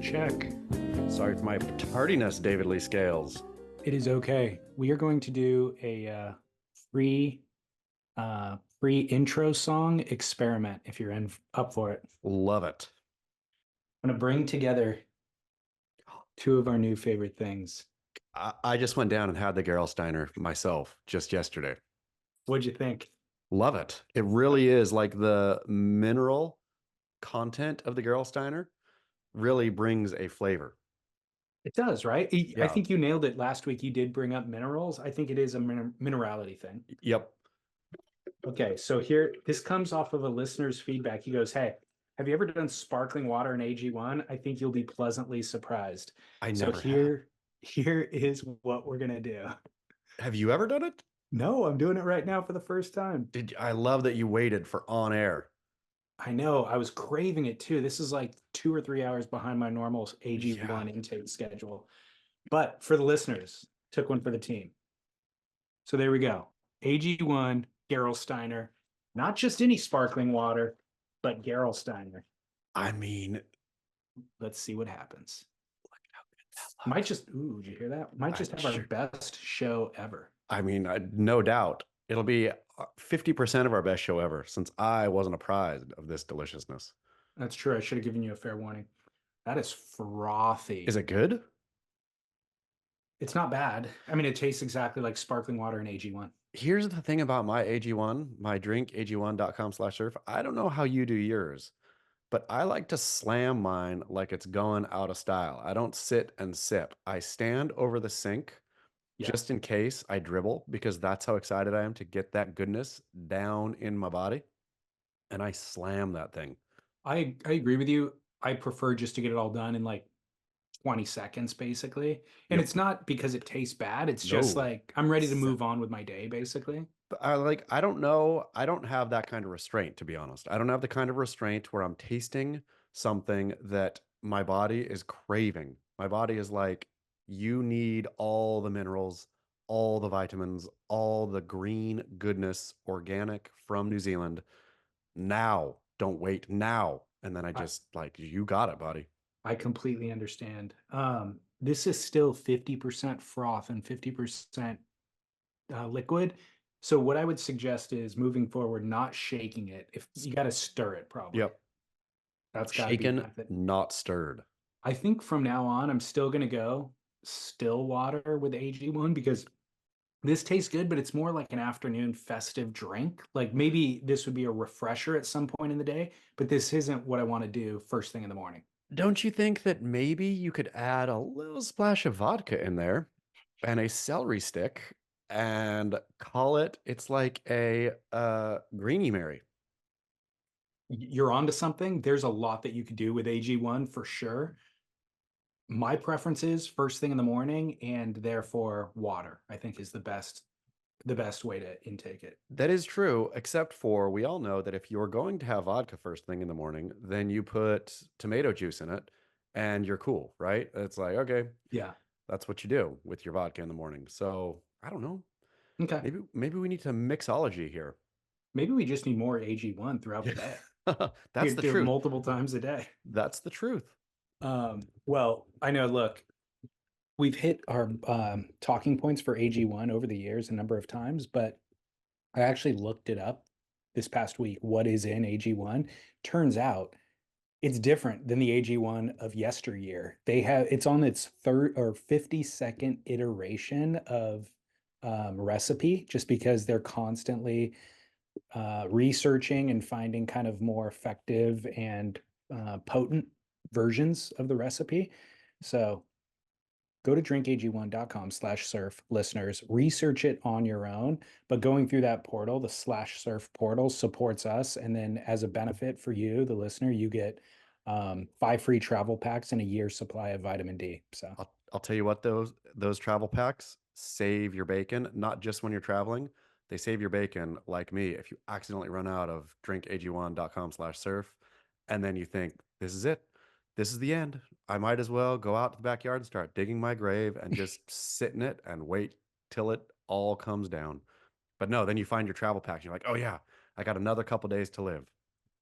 Check. Sorry for my tardiness, David Lee Scales. It is okay. We are going to do a free free intro song experiment if you're in up for it. Love it. I'm gonna bring together two of our new favorite things. I just went down and had the Gerolsteiner myself just yesterday. What'd you think? Love it. It really is like the mineral content of the Gerolsteiner really brings a flavor. It does, right? I Yeah. think you nailed it last week. You did bring up minerals. I think it is a minerality thing. Yep. Okay, so here, this comes off of a listener's feedback. He goes, "Hey, have you ever done sparkling water in AG1? I think you'll be pleasantly surprised." I So never have. here is what we're gonna do. Have you ever done it? No, I'm doing it right now for the first time. I love that you waited for on air. I know, I was craving it too. This is like 2 or 3 hours behind my normal Yeah. AG1 intake schedule. But for the listeners, took one for the team. So there we go. AG1, Gerolsteiner, not just any sparkling water, but Gerolsteiner. I mean, Let's see what happens. look how good that Might looks. just, ooh, did you hear that? Might I just have our sure. best show ever. No doubt. It'll be 50% of our best show ever since I wasn't apprised of this deliciousness. That's true. I should have given you a fair warning. That is Is frothy. it good? It's not bad. I mean, it tastes exactly like sparkling water in AG1. Here's the thing about my AG1, my drink, ag1.com/surf. I don't know how you do yours, but I like to slam mine like it's going out of style. I don't sit and sip. I stand over the sink Yeah. just in case I dribble because that's how excited I am to get that goodness down in my body. And I slam that thing. I agree with you. I prefer just to get it all done in like 20 seconds, basically. And Yep. it's not because it tastes bad. It's just No. like I'm ready to move on with my day, basically. But I don't know. I don't have that kind of restraint, to be honest. I don't have the kind of restraint where I'm tasting something that my body is craving. My body is like, you need all the minerals, all the vitamins, all the green goodness, organic from New Zealand now. Don't wait now. And then I I, just like, you got it, buddy. I completely understand. This is still 50% froth and 50% liquid. So what I would suggest is moving forward, not shaking it. If you got to stir it, probably. Yep. That's got to be the Shaken, method. not stirred. I think from now on, I'm still going to go still water with AG1 because this tastes good, but it's more like an afternoon festive drink. Like maybe this would be a refresher at some point in the day, but this isn't what I want to do first thing in the morning. Don't you think that maybe you could add a little splash of vodka in there and a celery stick and call it, it's like a Greenie Mary. You're onto something. There's a lot that you could do with AG1 for sure. My preference is first thing in the morning and therefore water, I think is the best way to intake it. That is true, except for we all know that if you're going to have vodka first thing in the morning, then you put tomato juice in it and you're cool, right? It's like, okay, Yeah. that's what you do with your vodka in the morning. So I don't know. Okay. Maybe we need to mixology here. Maybe we just need more AG1 throughout the Yeah. day. That's You the do it truth. multiple times a day. That's the truth. Well, I know, look, we've hit our talking points for AG1 over the years a number of times, but I actually looked it up this past week. What is in AG1? Turns out it's different than the AG1 of yesteryear. It's on its third or 52nd iteration of recipe, just because they're constantly researching and finding kind of more effective and potent versions of the recipe. So go to drinkag1.com/surf listeners, research it on your own. But going through that portal, the /surf portal supports us. And then as a benefit for you, the listener, you get 5 free travel packs and a year's supply of vitamin D. So I'll tell you what, those travel packs save your bacon, not just when you're traveling. They save your bacon like me if you accidentally run out of drinkag1.com/surf and then you think, this is it. This is the end. I might as well go out to the backyard and start digging my grave and just sit in it and wait till it all comes down. But no, then you find your travel packs and you're like, oh yeah, I got another couple days to live.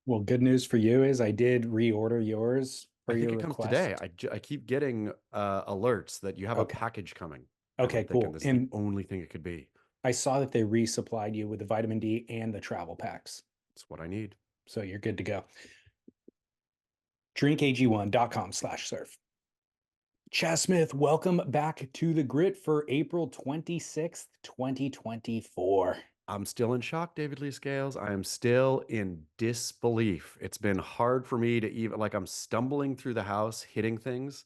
well, good news for you is I did reorder yours I for think your it comes today. request? I keep getting alerts that you have a Okay. package coming. And I'm Okay, thinking cool. this is the And only thing it could be. I saw that they resupplied you with the vitamin D and the travel packs. It's what I need. So you're good to go. drinkag1.com/surf. Chas Smith, welcome back to the grit for April 26th, 2024. I'm still in shock, David Lee Scales. I am still in disbelief. It's been hard for me to even, like, I'm stumbling through the house, hitting things,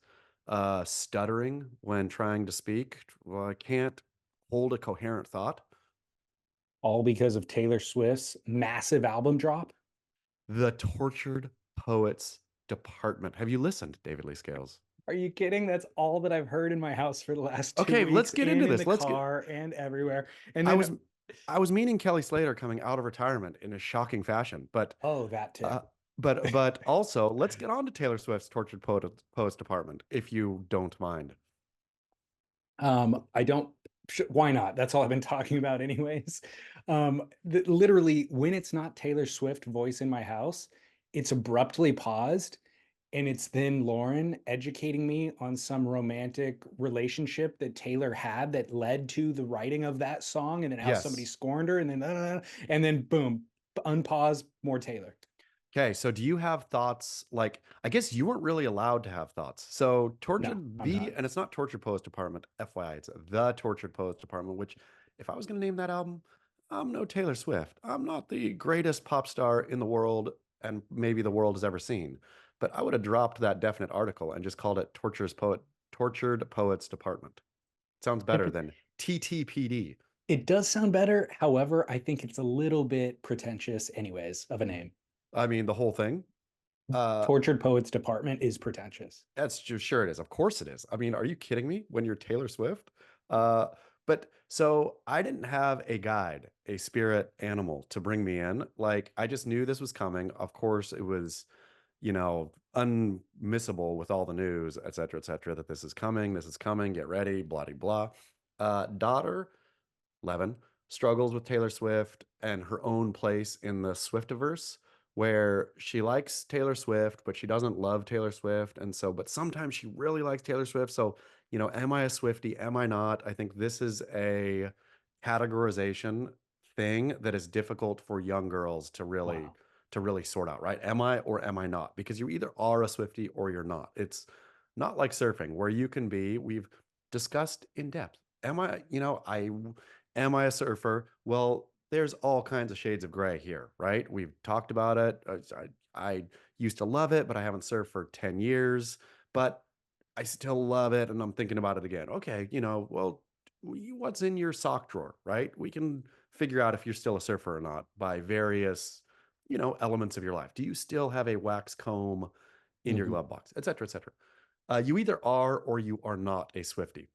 stuttering when trying to speak. Well, I can't hold a coherent thought. All because of Taylor Swift's massive album drop. The Tortured Poets Department. Have you listened, David Lee Scales? Are you kidding? That's all that I've heard in my house for the last two Okay, let's weeks get and into in the this. Let's get. car and everywhere. And I then, was, I was meaning Kelly Slater coming out of retirement in a shocking fashion, but oh, that too. Uh, but also, let's get on to Taylor Swift's Poets Department, if you don't mind. I don't, why not? That's all I've been talking about anyways. Literally when it's not Taylor Swift voice in my house, it's abruptly paused and it's then Lauren educating me on some romantic relationship that Taylor had that led to the writing of that song and then how somebody Yes. scorned her and then boom, unpause, more Taylor. Okay, so do you have thoughts? Like, I guess you weren't really allowed to have thoughts. So, No, I'm not. and it's not Tortured Poets Department, FYI, it's the Tortured Poets Department, which, if I was going to name that album, I'm no Taylor Swift. I'm not the greatest pop star in the world, and maybe the world has ever seen. But I would have dropped that definite article and just called it Tortured Poets Department. Sounds better It, than TTPD. it does sound better. However, I think it's a little bit pretentious anyways of a name. I mean, the whole thing. Uh, Tortured Poets Department is pretentious. that's just sure it is. Of course it is. I mean, are you kidding me? When you're Taylor Swift? Uh, but so I didn't have a guide, a spirit animal to bring me in. Like I just knew this was coming. Of course, it was, unmissable with all the news, et cetera, that this is coming, get ready, blah, blah, blah. Daughter Levin struggles with Taylor Swift and her own place in the Swiftiverse, where she likes Taylor Swift, but she doesn't love Taylor Swift. And so, but sometimes she really likes Taylor Swift. So, am I a Swiftie? Am I not? I think this is a categorization thing that is difficult for young girls Wow. to really sort out, right? Am I or am I not? Because you either are a Swiftie or you're not. It's not like surfing where you can be, we've discussed in depth. Am I a surfer? Well, there's all kinds of shades of gray here, right? We've talked about it. I used to love it, but I haven't surfed for 10 years, but I still love it. And I'm thinking about it again. Okay, well, what's in your sock drawer, right? We can figure out if you're still a surfer or not by various, elements of your life. Do you still have a wax comb in your Mhm. glove box, et cetera, et cetera? You either are or you are not a Swiftie,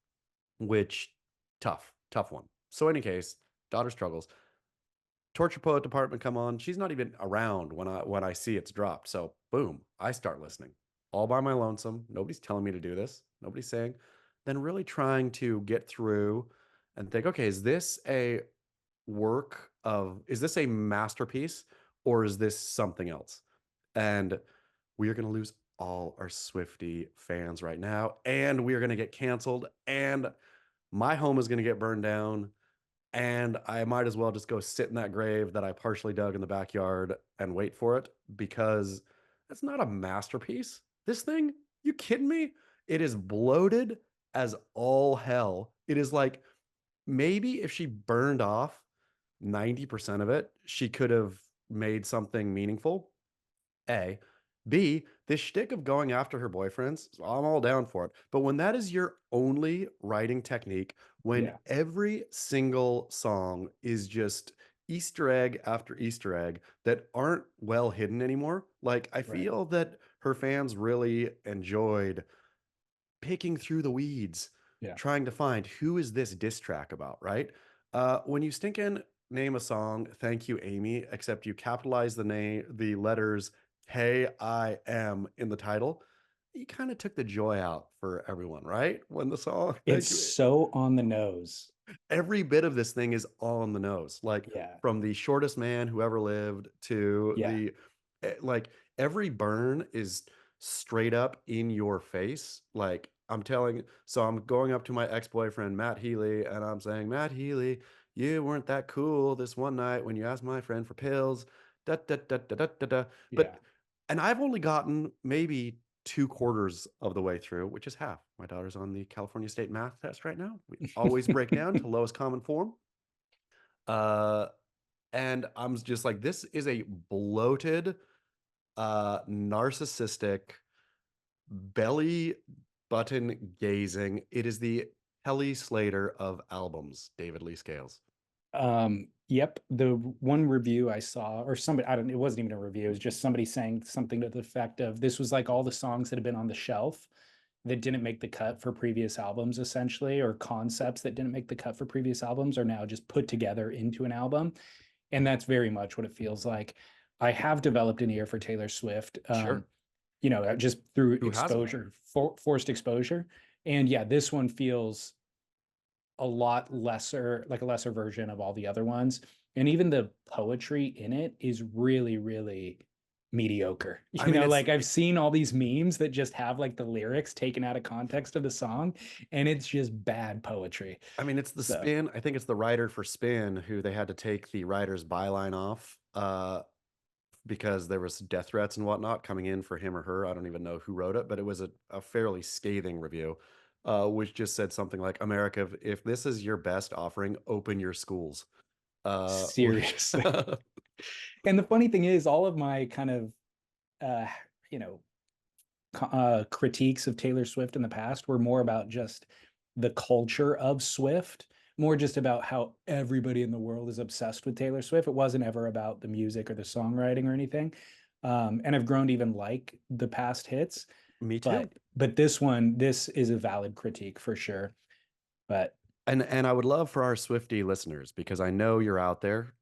which tough one. So, any case, daughter struggles. Torture Poet Department come on. She's not even around when I see it's dropped. So, boom, I start listening all by my lonesome. Nobody's telling me to do this. Nobody's saying. Then really trying to get through and think, okay, is this a masterpiece or is this something else? And we are going to lose all our Swifty fans right now, and we are going to get canceled, and my home is going to get burned down, and I might as well just go sit in that grave that I partially dug in the backyard and wait for it because it's not a masterpiece. This thing, you kidding me? It is bloated as all hell. It is like maybe if she burned off 90% of it, she could have made something meaningful. A. B, this shtick of going after her boyfriends, I'm all down for it. But when that is your only writing technique, when Yeah, every single song is just Easter egg after Easter egg that aren't well hidden anymore, like I right. feel that her fans really enjoyed picking through the weeds, Yeah. trying to find who is this diss track about, right? When you stinking name a song, Thank You, Amy, except you capitalize the letters KIM in the title, you kind of took the joy out for everyone, right? When the song, It's Thank You, so on the nose. every bit of this thing is on the nose, like Yeah. from the shortest man who ever lived to Yeah. the like every burn is straight up in your face. Like so I'm going up to my ex-boyfriend, Matt Healy, and I'm saying, Matt Healy, you weren't that cool this one night when you asked my friend for pills. Da, da, da, da, da, da, da. Yeah. And I've only gotten maybe 2/4 of the way through, which is half. My daughter's on the California State math test right now. We always break down to lowest common form. Uh, and I'm just like, this is a bloated, narcissistic, belly button gazing. It is the Kelly Slater of albums, David Lee Scales. Yep. The one review I saw, or somebody, I don't, it wasn't even a review, it was just somebody saying something to the effect of this was like all the songs that had been on the shelf that didn't make the cut for previous albums, essentially, or concepts that didn't make the cut for previous albums are now just put together into an album. And that's very much what it feels like. I have developed an ear for Taylor Swift, Sure. just through Who hasn't? exposure, forced exposure. And yeah, this one feels a lot lesser, like a lesser version of all the other ones. And even the poetry in it is really, really mediocre. I mean, it's, Like I've seen all these memes that just have like the lyrics taken out of context of the song, and it's just bad poetry. I mean, it's the So Spin. I think it's the writer for Spin who they had to take the writer's byline off because there was death threats and whatnot coming in for him or her. I don't even know who wrote it, but it was a fairly scathing review, which just said something like, America, if this is your best offering, open your schools. Which seriously. And the funny thing is, all of my kind of, uh, you know, critiques of Taylor Swift in the past were more about just the culture of Swift, more just about how everybody in the world is obsessed with Taylor Swift. It wasn't ever about the music or the songwriting or anything. And I've grown to even like the past hits, me too. but this is a valid critique for sure. But And I would love for our Swifty listeners, because I know you're out there.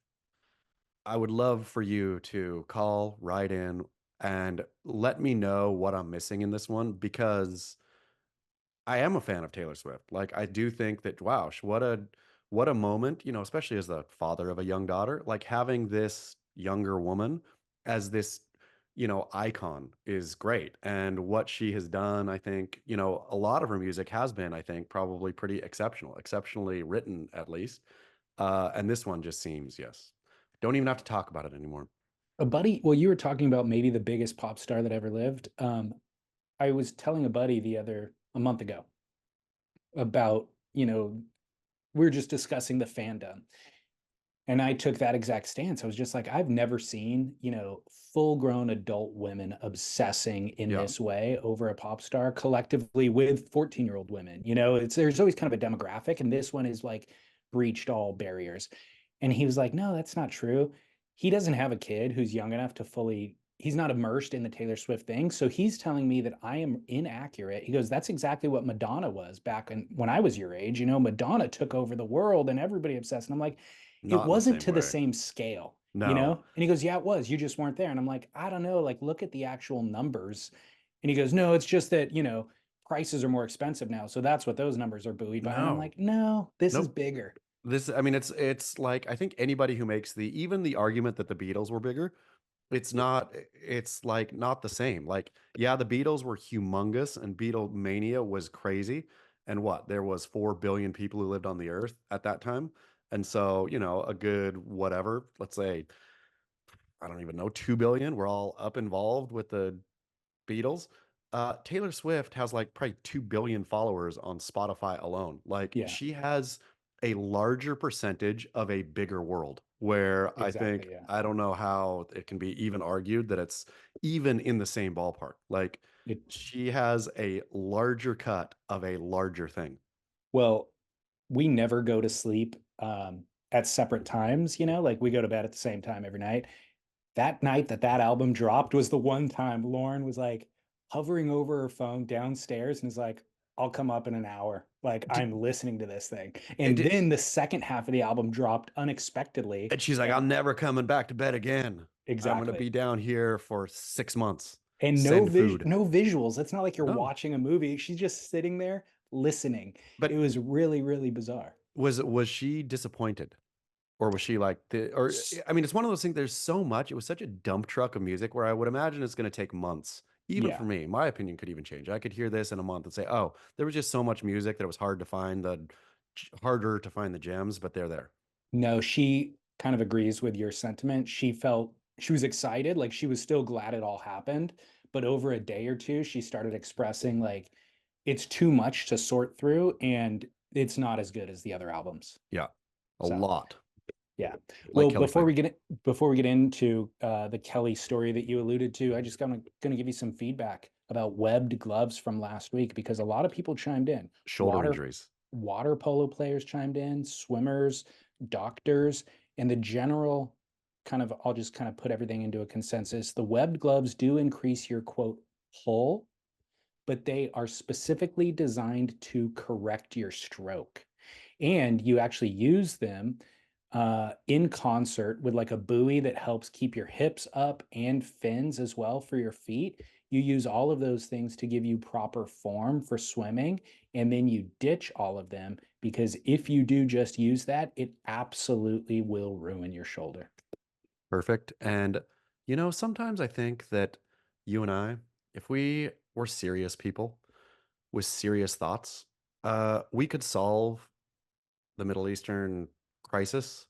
I would love for you to call, write in, and let me know what I'm missing in this one, because I am a fan of Taylor Swift. Like, I do think that, wow, what a moment, especially as the father of a young daughter, like having this younger woman as this, icon is great. And what she has done, I think, a lot of her music has been, I think, probably pretty exceptional, exceptionally written at least. And this one just seems, yes. Don't even have to talk about it anymore. a buddy, well, you were talking about maybe the biggest pop star that ever lived. I was telling a buddy a month ago about, we were just discussing the fandom. And I took that exact stance. I was just like, I've never seen, full grown adult women obsessing in Yeah. this way over a pop star collectively with 14-year-old women. There's always kind of a demographic, and this one is like breached all barriers. And he was like, no, that's not true. He doesn't have a kid who's young enough to he's not immersed in the Taylor Swift thing. So he's telling me that I am inaccurate. He goes, that's exactly what Madonna was back when I was your age. Madonna took over the world and everybody obsessed. And I'm like, it Not in the wasn't same to the way. same scale, No, And he goes, yeah, it was. You just weren't there. And I'm like, I don't know. Like, look at the actual numbers. And he goes, no, it's just that, prices are more expensive now. So that's what those numbers are buoyed by. And I'm no, like, no, this is nope. bigger. I mean, it's like, I think anybody who makes even the argument that the Beatles were bigger, it's like not the same. Like, yeah, the Beatles were humongous and Beatlemania was crazy. And there was 4 billion people who lived on the earth at that time. And so, a good whatever, let's say, I don't even know, 2 billion, we're all up involved with the Beatles. Taylor Swift has like probably 2 billion followers on Spotify alone. Like, Yeah, she has a larger percentage of a bigger world, where I exactly. think, Yeah. I don't know how it can be even argued that it's even in the same ballpark. Like, It, she has a larger cut of a larger thing. well, we never go to sleep at separate times, like we go to bed at the same time every night. That night that album dropped was the one time Lauren was like hovering over her phone downstairs and is like, I'll come up in an hour. Like, D- I'm listening to this thing. And it- then the second half of the album dropped unexpectedly. and she's like, And I'm never coming back to bed again. I'm going to exactly. be down here for 6 months. And Send food. no visuals. It's not like you're No. watching a movie. She's just sitting there listening. It But was really, really bizarre. was she disappointed? Or was she like I mean, it's one of those things, there's so much. It was such a dump truck of music where I would imagine it's going to take months Even Yeah. for me, my opinion could even change. I could hear this in a month and say, "Oh, there was just so much music that it was harder to find the gems, but they're there." No, she kind of agrees with your sentiment. She was excited, like she was still glad it all happened, but over a day or two, she started expressing like it's too much to sort through and it's not as good as the other albums. Yeah, a So, lot, yeah. like Well, Kelly flavor. before we get into the Kelly story that you alluded to, I just gonna give you some feedback about webbed gloves from last week because a lot of people chimed in. Shoulder Water injuries. water polo players chimed in, swimmers, doctors, and the general kind of I'll just kind of put everything into a consensus. The webbed gloves do increase your quote pull, but they are specifically designed to correct your stroke. And you actually use them in concert with like a buoy that helps keep your hips up and fins as well for your feet. You use all of those things to give you proper form for swimming, and then you ditch all of them because if you do just use that, it absolutely will ruin your shoulder. Perfect. And sometimes I think that you and I, if we were serious people with serious thoughts, we could solve the Middle Eastern crisis.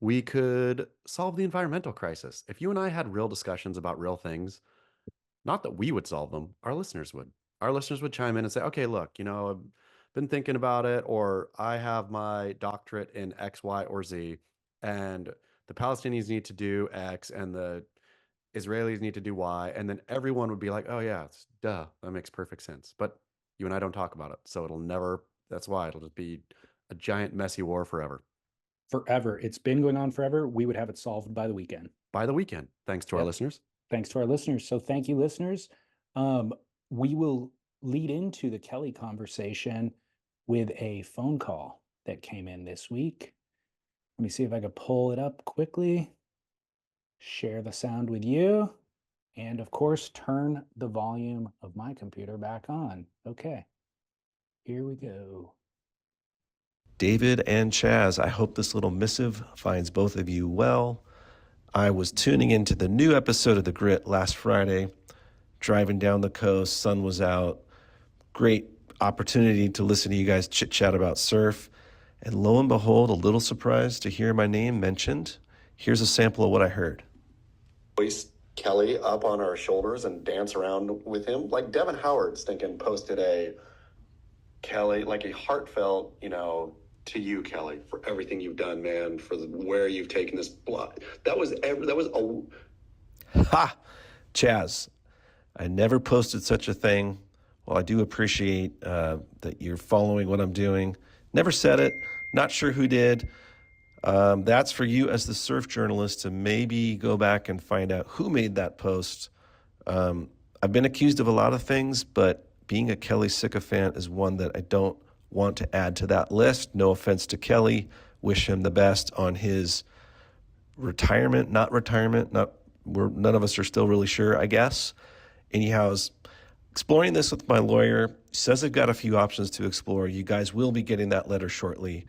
We could solve the environmental crisis. If you and I had real discussions about real things, not that we would solve them, our listeners would. Our listeners would chime in and say, okay, look, I've been thinking about it, or I have my doctorate in X, Y, or Z, and the Palestinians need to do X, and the Israelis need to do Y. And then everyone would be like, oh, yeah, it's duh. That makes perfect sense. But you and I don't talk about it. So that's why it'll just be a giant, messy war forever. Forever. It's been going on forever. We would have it solved by the weekend. By the weekend, thanks to our Yep. listeners. Thanks to our listeners. So thank you, listeners. Um, we will lead into the Kelly conversation with a phone call that came in this week. Let me see if I can pull it up quickly, share the sound with you, and of course, turn the volume of my computer back on. Okay, here we go. David and Chaz, I hope this little missive finds both of you well. I was tuning into the new episode of The Grit last Friday, driving down the coast, sun was out. Great opportunity to listen to you guys chit chat about surf. And lo and behold, a little surprised to hear my name mentioned. Here's a sample of what I heard. Hoist Kelly up on our shoulders and dance around with him. Like Devon Howard's thinking posted a Kelly, like a heartfelt, to you, Kelly, for everything you've done, man, for where you've taken this blood. That was Ha! Chaz, I never posted such a thing. Well, I do appreciate that you're following what I'm doing. Never said it. Not sure who did. That's for you as the surf journalist to maybe go back and find out who made that post. I've been accused of a lot of things, but being a Kelly sycophant is one that I don't want to add to that list. No offense to Kelly. Wish him the best on his retirement, not retirement. None of us are still really sure, I guess. Anyhow, I was exploring this with my lawyer. Says I've got a few options to explore. You guys will be getting that letter shortly.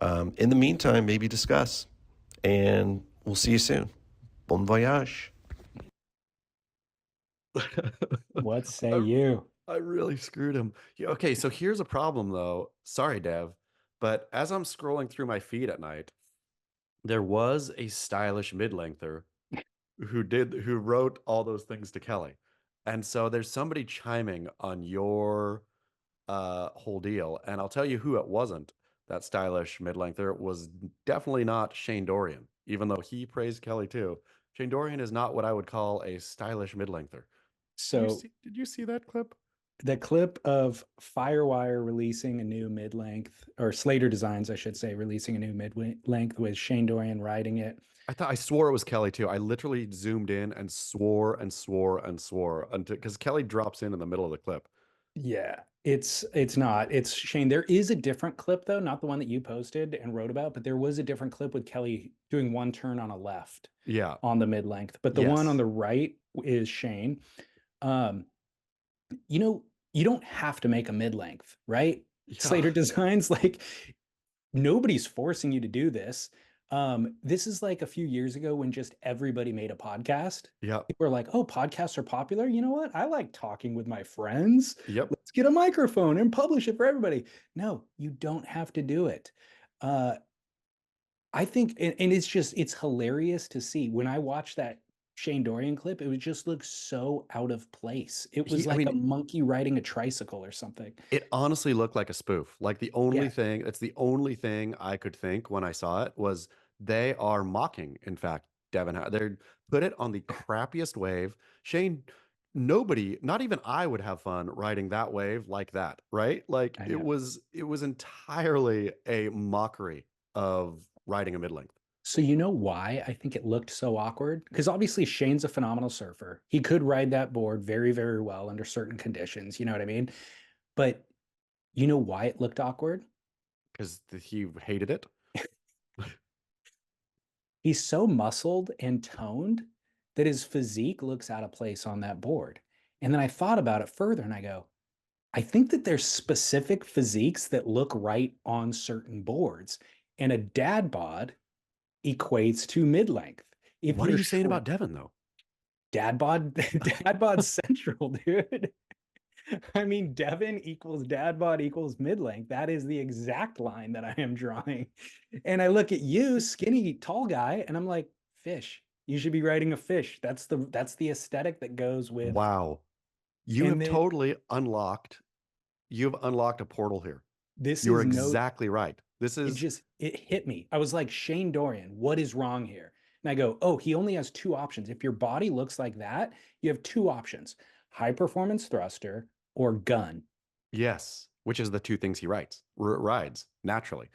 In the meantime, maybe discuss. And we'll see you soon. Bon voyage. What say I, you? I really screwed him. Yeah, okay, so here's a problem though. Sorry, Dev, but as I'm scrolling through my feed at night, there was a stylish mid-lengther who wrote all those things to Kelly. And so there's somebody chiming on your whole deal. And I'll tell you who it wasn't. That stylish mid-lengther was definitely not Shane Dorian, even though he praised Kelly too. Shane Dorian is not what I would call a stylish mid-lengther. So Did you see that clip? the clip of Firewire releasing a new mid length, or Slater Designs, I should say, releasing a new mid length with Shane Dorian riding it. I swore it was Kelly too. I literally zoomed in and swore and swore and swore until because Kelly drops in the middle of the clip. Yeah, it's not. It's Shane. There is a different clip though, not the one that you posted and wrote about, but there was a different clip with Kelly doing one turn on a left Yeah. on the mid length. But the one on Yes. the right is Shane. Um, you know, you don't have to make a mid length, right? Yeah. Slater Designs, like nobody's forcing you to do this. This is like a few years ago when just everybody made a podcast. Yep. People were like, oh, podcasts are popular. You know what? I like talking with my friends. Yep. Let's get a microphone and publish it for everybody. No, you don't have to do it. Uh, I think, and it's hilarious to see when I watched that Shane Dorian clip, it would just look so out of place. It was I like a mean, monkey riding a tricycle or something. it honestly looked like a spoof. Like Yeah, it's the only thing I could think when I saw it was they are mocking, in fact, Devon. They're put it on the crappiest wave. Shane, nobody, not even I would have fun riding that wave like that, right? Like I know. it was entirely a mockery of riding a mid length. So you know why I think it looked so awkward? Because obviously Shane's a phenomenal surfer. He could ride that board very, very well under certain conditions. You know what I mean? But you know why it looked awkward? Because he hated it. He's so muscled and toned that his physique looks out of place on that board. And then I thought about it further and I go, I think that there's specific physiques that look right on certain boards. And a dad bod equates to mid length. If What are you're you saying short, about Devon though? dad bod, dad bod central, dude. I mean, Devon equals dad bod equals mid length. That is the exact line that I am drawing. And I look at you, skinny, tall guy, and I'm like, fish. You should be writing a fish. That's the aesthetic that goes with. Wow. You And have then totally you've unlocked a portal here. this You're is no, exactly right. This is it hit me. I was like, Shane Dorian, what is wrong here? And I go, oh, he only has two options. If your body looks like that, you have two options: high performance thruster or gun. yes, which is the two things he rides naturally.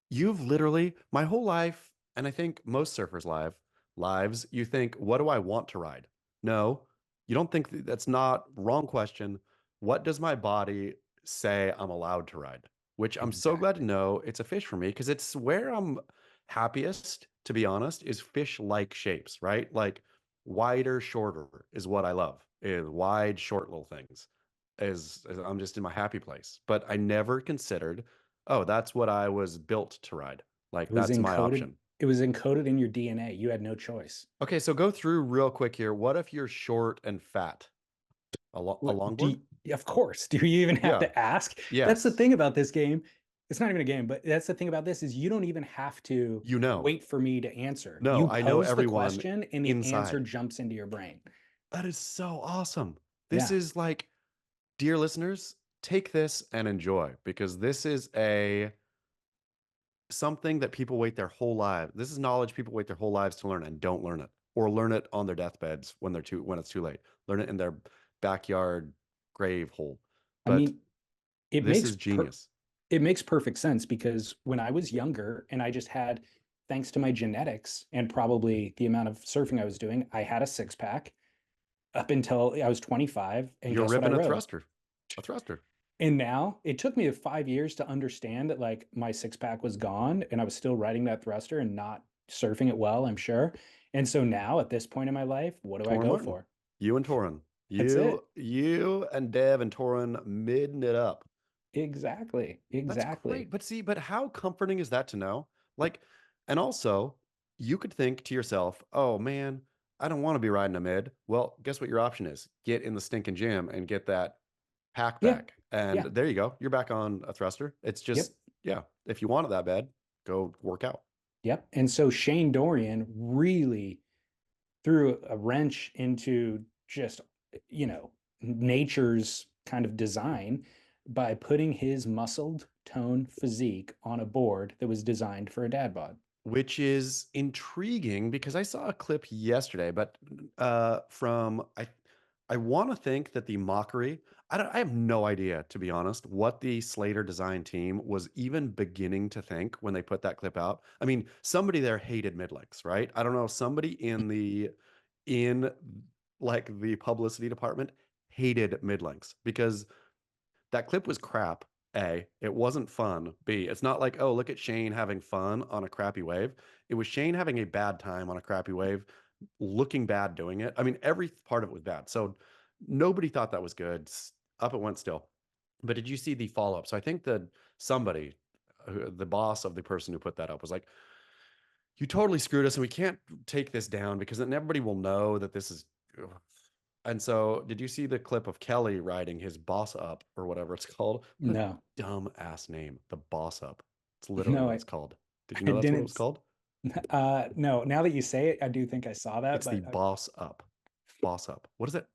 You've literally my whole life, and I think most surfers' lives, you think, what do I want to ride? No, you don't think that's not wrong question. What does my body say I'm allowed to ride? Which I'm so glad to Exactly. know it's a fish for me because it's where I'm happiest, to be honest, is fish-like shapes, right? Like wider, shorter is what I love. Is wide, short little things. I'm just in my happy place. But I never considered, oh, that's what I was built to ride. Like It was that's my encoded. option. It was encoded in your DNA. You had no choice. Okay, so go through real quick here. What if you're short and fat? A What do longboard? you, of course, do you even have Yeah. to ask? That's the Yes. thing about this game. It's not even a game, but that's the thing about this is you don't even have to You know. wait for me to answer. No, You I know pose the everyone question and the answer inside. jumps into your brain. That is so awesome. This Yeah. is like, dear listeners, take this and enjoy because this is a something that people wait their whole life. This is knowledge people wait their whole lives to learn and don't learn it, or learn it on their deathbeds when it's too late. Learn it in their backyard grave hole. I But mean, it this makes is genius. it makes perfect sense because when I was younger and I just had, thanks to my genetics and probably the amount of surfing I was doing, I had a six pack up until I was 25. And You're guess what I ripping rode? a thruster. And now it took me 5 years to understand that like my six pack was gone and I was still riding that thruster and not surfing it well, I'm sure. And so now at this point in my life, what do I Torin go Martin, for? you and Torin, That's it. you and Dev and Torin midding it up. Exactly. That's Exactly. great. But see, but how comforting is that to know? Like, and also, you could think to yourself, oh man, I don't want to be riding a mid. Well, guess what your option is? Get in the stinking gym and get that pack Yeah. back. And Yeah. there you go. You're back on a thruster. It's just, Yep. yeah, if you want it that bad, go work out. Yep. And so Shane Dorian really threw a wrench into just, nature's kind of design by putting his muscled tone physique on a board that was designed for a dad bod. Which is intriguing because I saw a clip yesterday, but from I want to think that the mockery, I have no idea, to be honest, what the Slater design team was even beginning to think when they put that clip out. I mean, somebody there hated midlengths, right? I don't know, somebody in like the publicity department hated midlengths because that clip was crap. A, it wasn't fun. B, it's not like, oh, look at Shane having fun on a crappy wave. It was Shane having a bad time on a crappy wave, looking bad doing it. I mean, every part of it was bad. So nobody thought that was good. Up it went still. But did you see the follow up? So I think that somebody, the boss of the person who put that up, was like, you totally screwed us and we can't take this down because then everybody will know that this is. Ugh. And so, did you see the clip of Kelly riding his boss up or whatever it's called? What a No, dumb ass name, the boss up. It's literally no, what it's called. Did you I know that's what it was didn't. called? No, now that you say it, I do think I saw that, It's the but boss up. Boss up. What is it?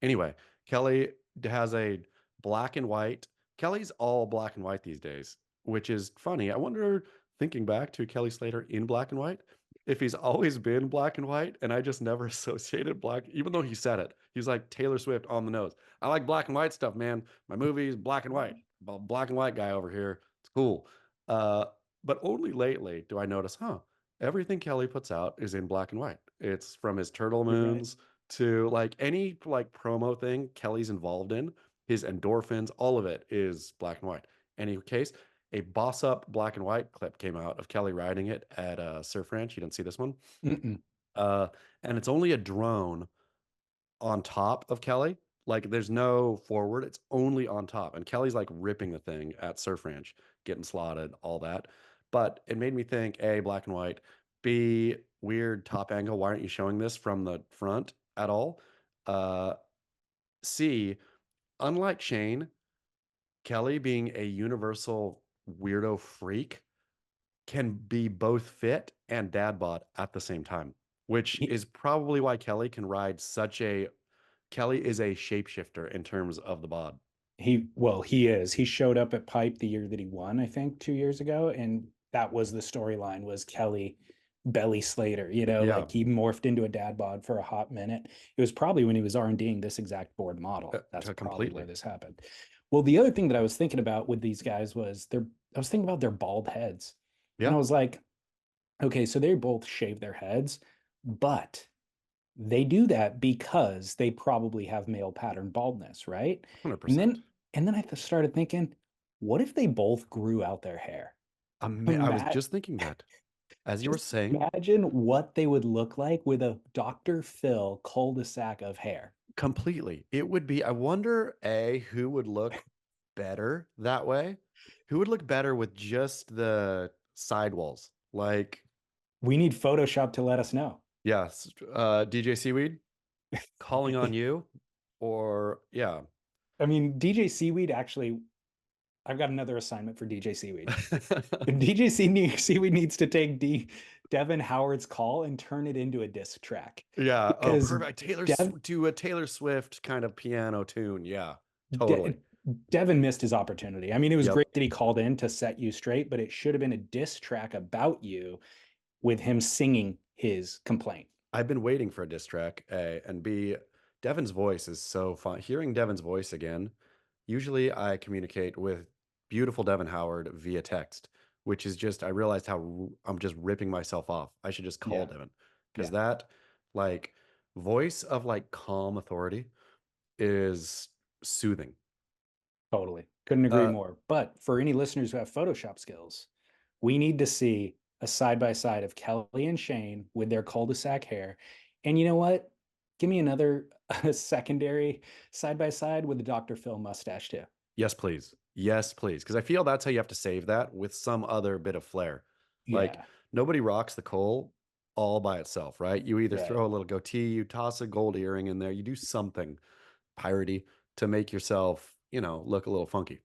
Anyway, Kelly has a black and white. Kelly's all black and white these days, which is funny. I wonder, thinking back to Kelly Slater in black and white, if he's always been black and white, and I just never associated black, even though he said it. He's like Taylor Swift on the nose. I like black and white stuff, man. My movies, black and white. Black and white guy over here. It's cool. Uh, but only lately do I notice, everything Kelly puts out is in black and white. It's from his Turtle you're right. Moons to like any like promo thing Kelly's involved in, his endorphins, all of it is black and white. Any case, a boss up black and white clip came out of Kelly riding it at a surf ranch. You didn't see this one? Mm-mm. Uh, and it's only a drone on top of Kelly. Like there's no forward, it's only on top. And Kelly's like ripping the thing at Surf Ranch, getting slotted, all that. But it made me think A, black and white, B, weird top angle. Why aren't you showing this from the front at all? Uh, C, unlike Shane, Kelly being a universal weirdo freak can be both fit and dad bod at the same time, which He, is probably why Kelly can ride such a Kelly is a shapeshifter in terms of the bod. he is. He showed up at Pipe the year that he won, I think, 2 years ago, and that was the storyline was Kelly Belly Slater. Yeah, Like he morphed into a dad bod for a hot minute. It was probably when he was R&Ding this exact board model. That's probably where completely. this happened. Well, the other thing that I was thinking about with these guys was I was thinking about their bald heads. And Yeah, I was like, okay, so they both shave their heads, but they do that because they probably have male pattern baldness, right? And 100%. then and then I started thinking, what if they both grew out their hair? I was Ima- just thinking that as you were just saying, imagine what they would look like with a Dr. Phil cul-de-sac of hair. completely. It would be, I wonder, A, who would look better that way? Who would look better with just the sidewalls? Like, We need Photoshop to let us know. yes, DJ Seaweed calling on you, or yeah. I mean, DJ Seaweed actually, I've got another assignment for DJ Seaweed. DJ Seaweed needs to take Devon Howard's call and turn it into a disc track Yeah. Oh, because perfect. Dev, To a Taylor Swift kind of piano tune. Yeah, totally. De Devon missed his opportunity. I mean, it was Yep. great that he called in to set you straight, but it should have been a diss track about you with him singing his complaint. I've been waiting for a diss track, A, and B, Devon's voice is so fun. Hearing Devon's voice again, usually I communicate with beautiful Devon Howard via text, which is just, I realized how I'm just ripping myself off. I should just call Yeah, Devon because yeah, that, like, voice of like calm authority is soothing. totally. Couldn't agree Uh, more. But for any listeners who have Photoshop skills, we need to see a side by side of Kelly and Shane with their cul-de-sac hair. And you know what? Give me another secondary side by side with the Dr. Phil mustache too. Yes, please. Yes, please. Because I feel that's how you have to save that with some other bit of flair. Like Yeah, nobody rocks the Cole all by itself, right? You either right. throw a little goatee, you toss a gold earring in there, you do something piratey to make yourself, look a little funky.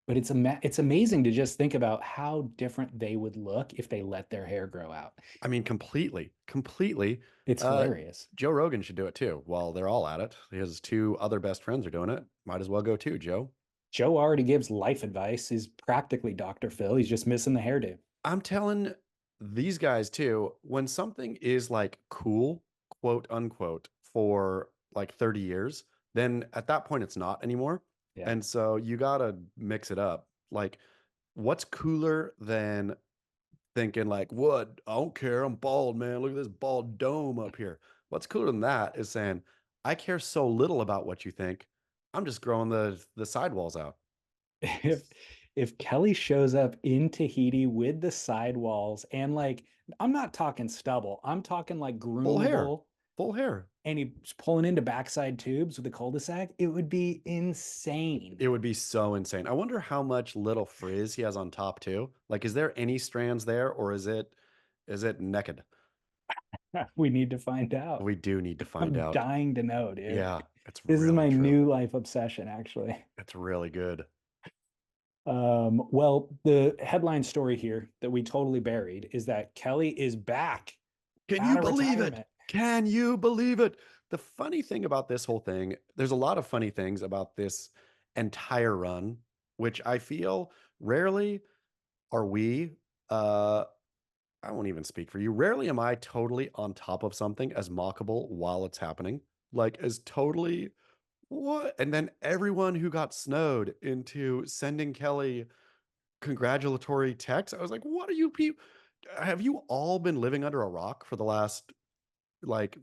But it's amazing to just think about how different they would look if they let their hair grow out. I mean, completely, completely. It's Uh, hilarious. Joe Rogan should do it too. While they're all at it, his two other best friends are doing it. Might as well go too, Joe. Joe already gives life advice. He's practically Dr. Phil. He's just missing the hairdo. I'm telling these guys too, when something is like cool, quote unquote, for like 30 years, then at that point it's not anymore. Yeah. And so you gotta mix it up. Like, what's cooler than thinking like, what? I don't care. I'm bald, man. Look at this bald dome up here. What's cooler than that is saying, I care so little about what you think. I'm just growing the sidewalls out. If if Kelly shows up in Tahiti with the sidewalls and like I'm not talking stubble, I'm talking like Full hair. groomable Full hair. and he's pulling into backside tubes with the cul-de-sac, it would be insane. It would be so insane. I wonder how much little frizz he has on top too. Like, is there any strands there, or is it Is it naked? We need to find out. We do need to find I'm out. dying to know, dude. Yeah, it's This is really my true. new life obsession, actually. It's really good. Well, the headline story here that we totally buried is that Kelly is back Can out you of believe it? retirement. Can you believe it? The funny thing about this whole thing, there's a lot of funny things about this entire run, which I feel rarely are we, uh, I won't even speak for you. Rarely am I totally on top of something as mockable while it's happening. Like, as totally what? And then everyone who got snowed into sending Kelly congratulatory texts, I was like, what are you people? Have you all been living under a rock for the last like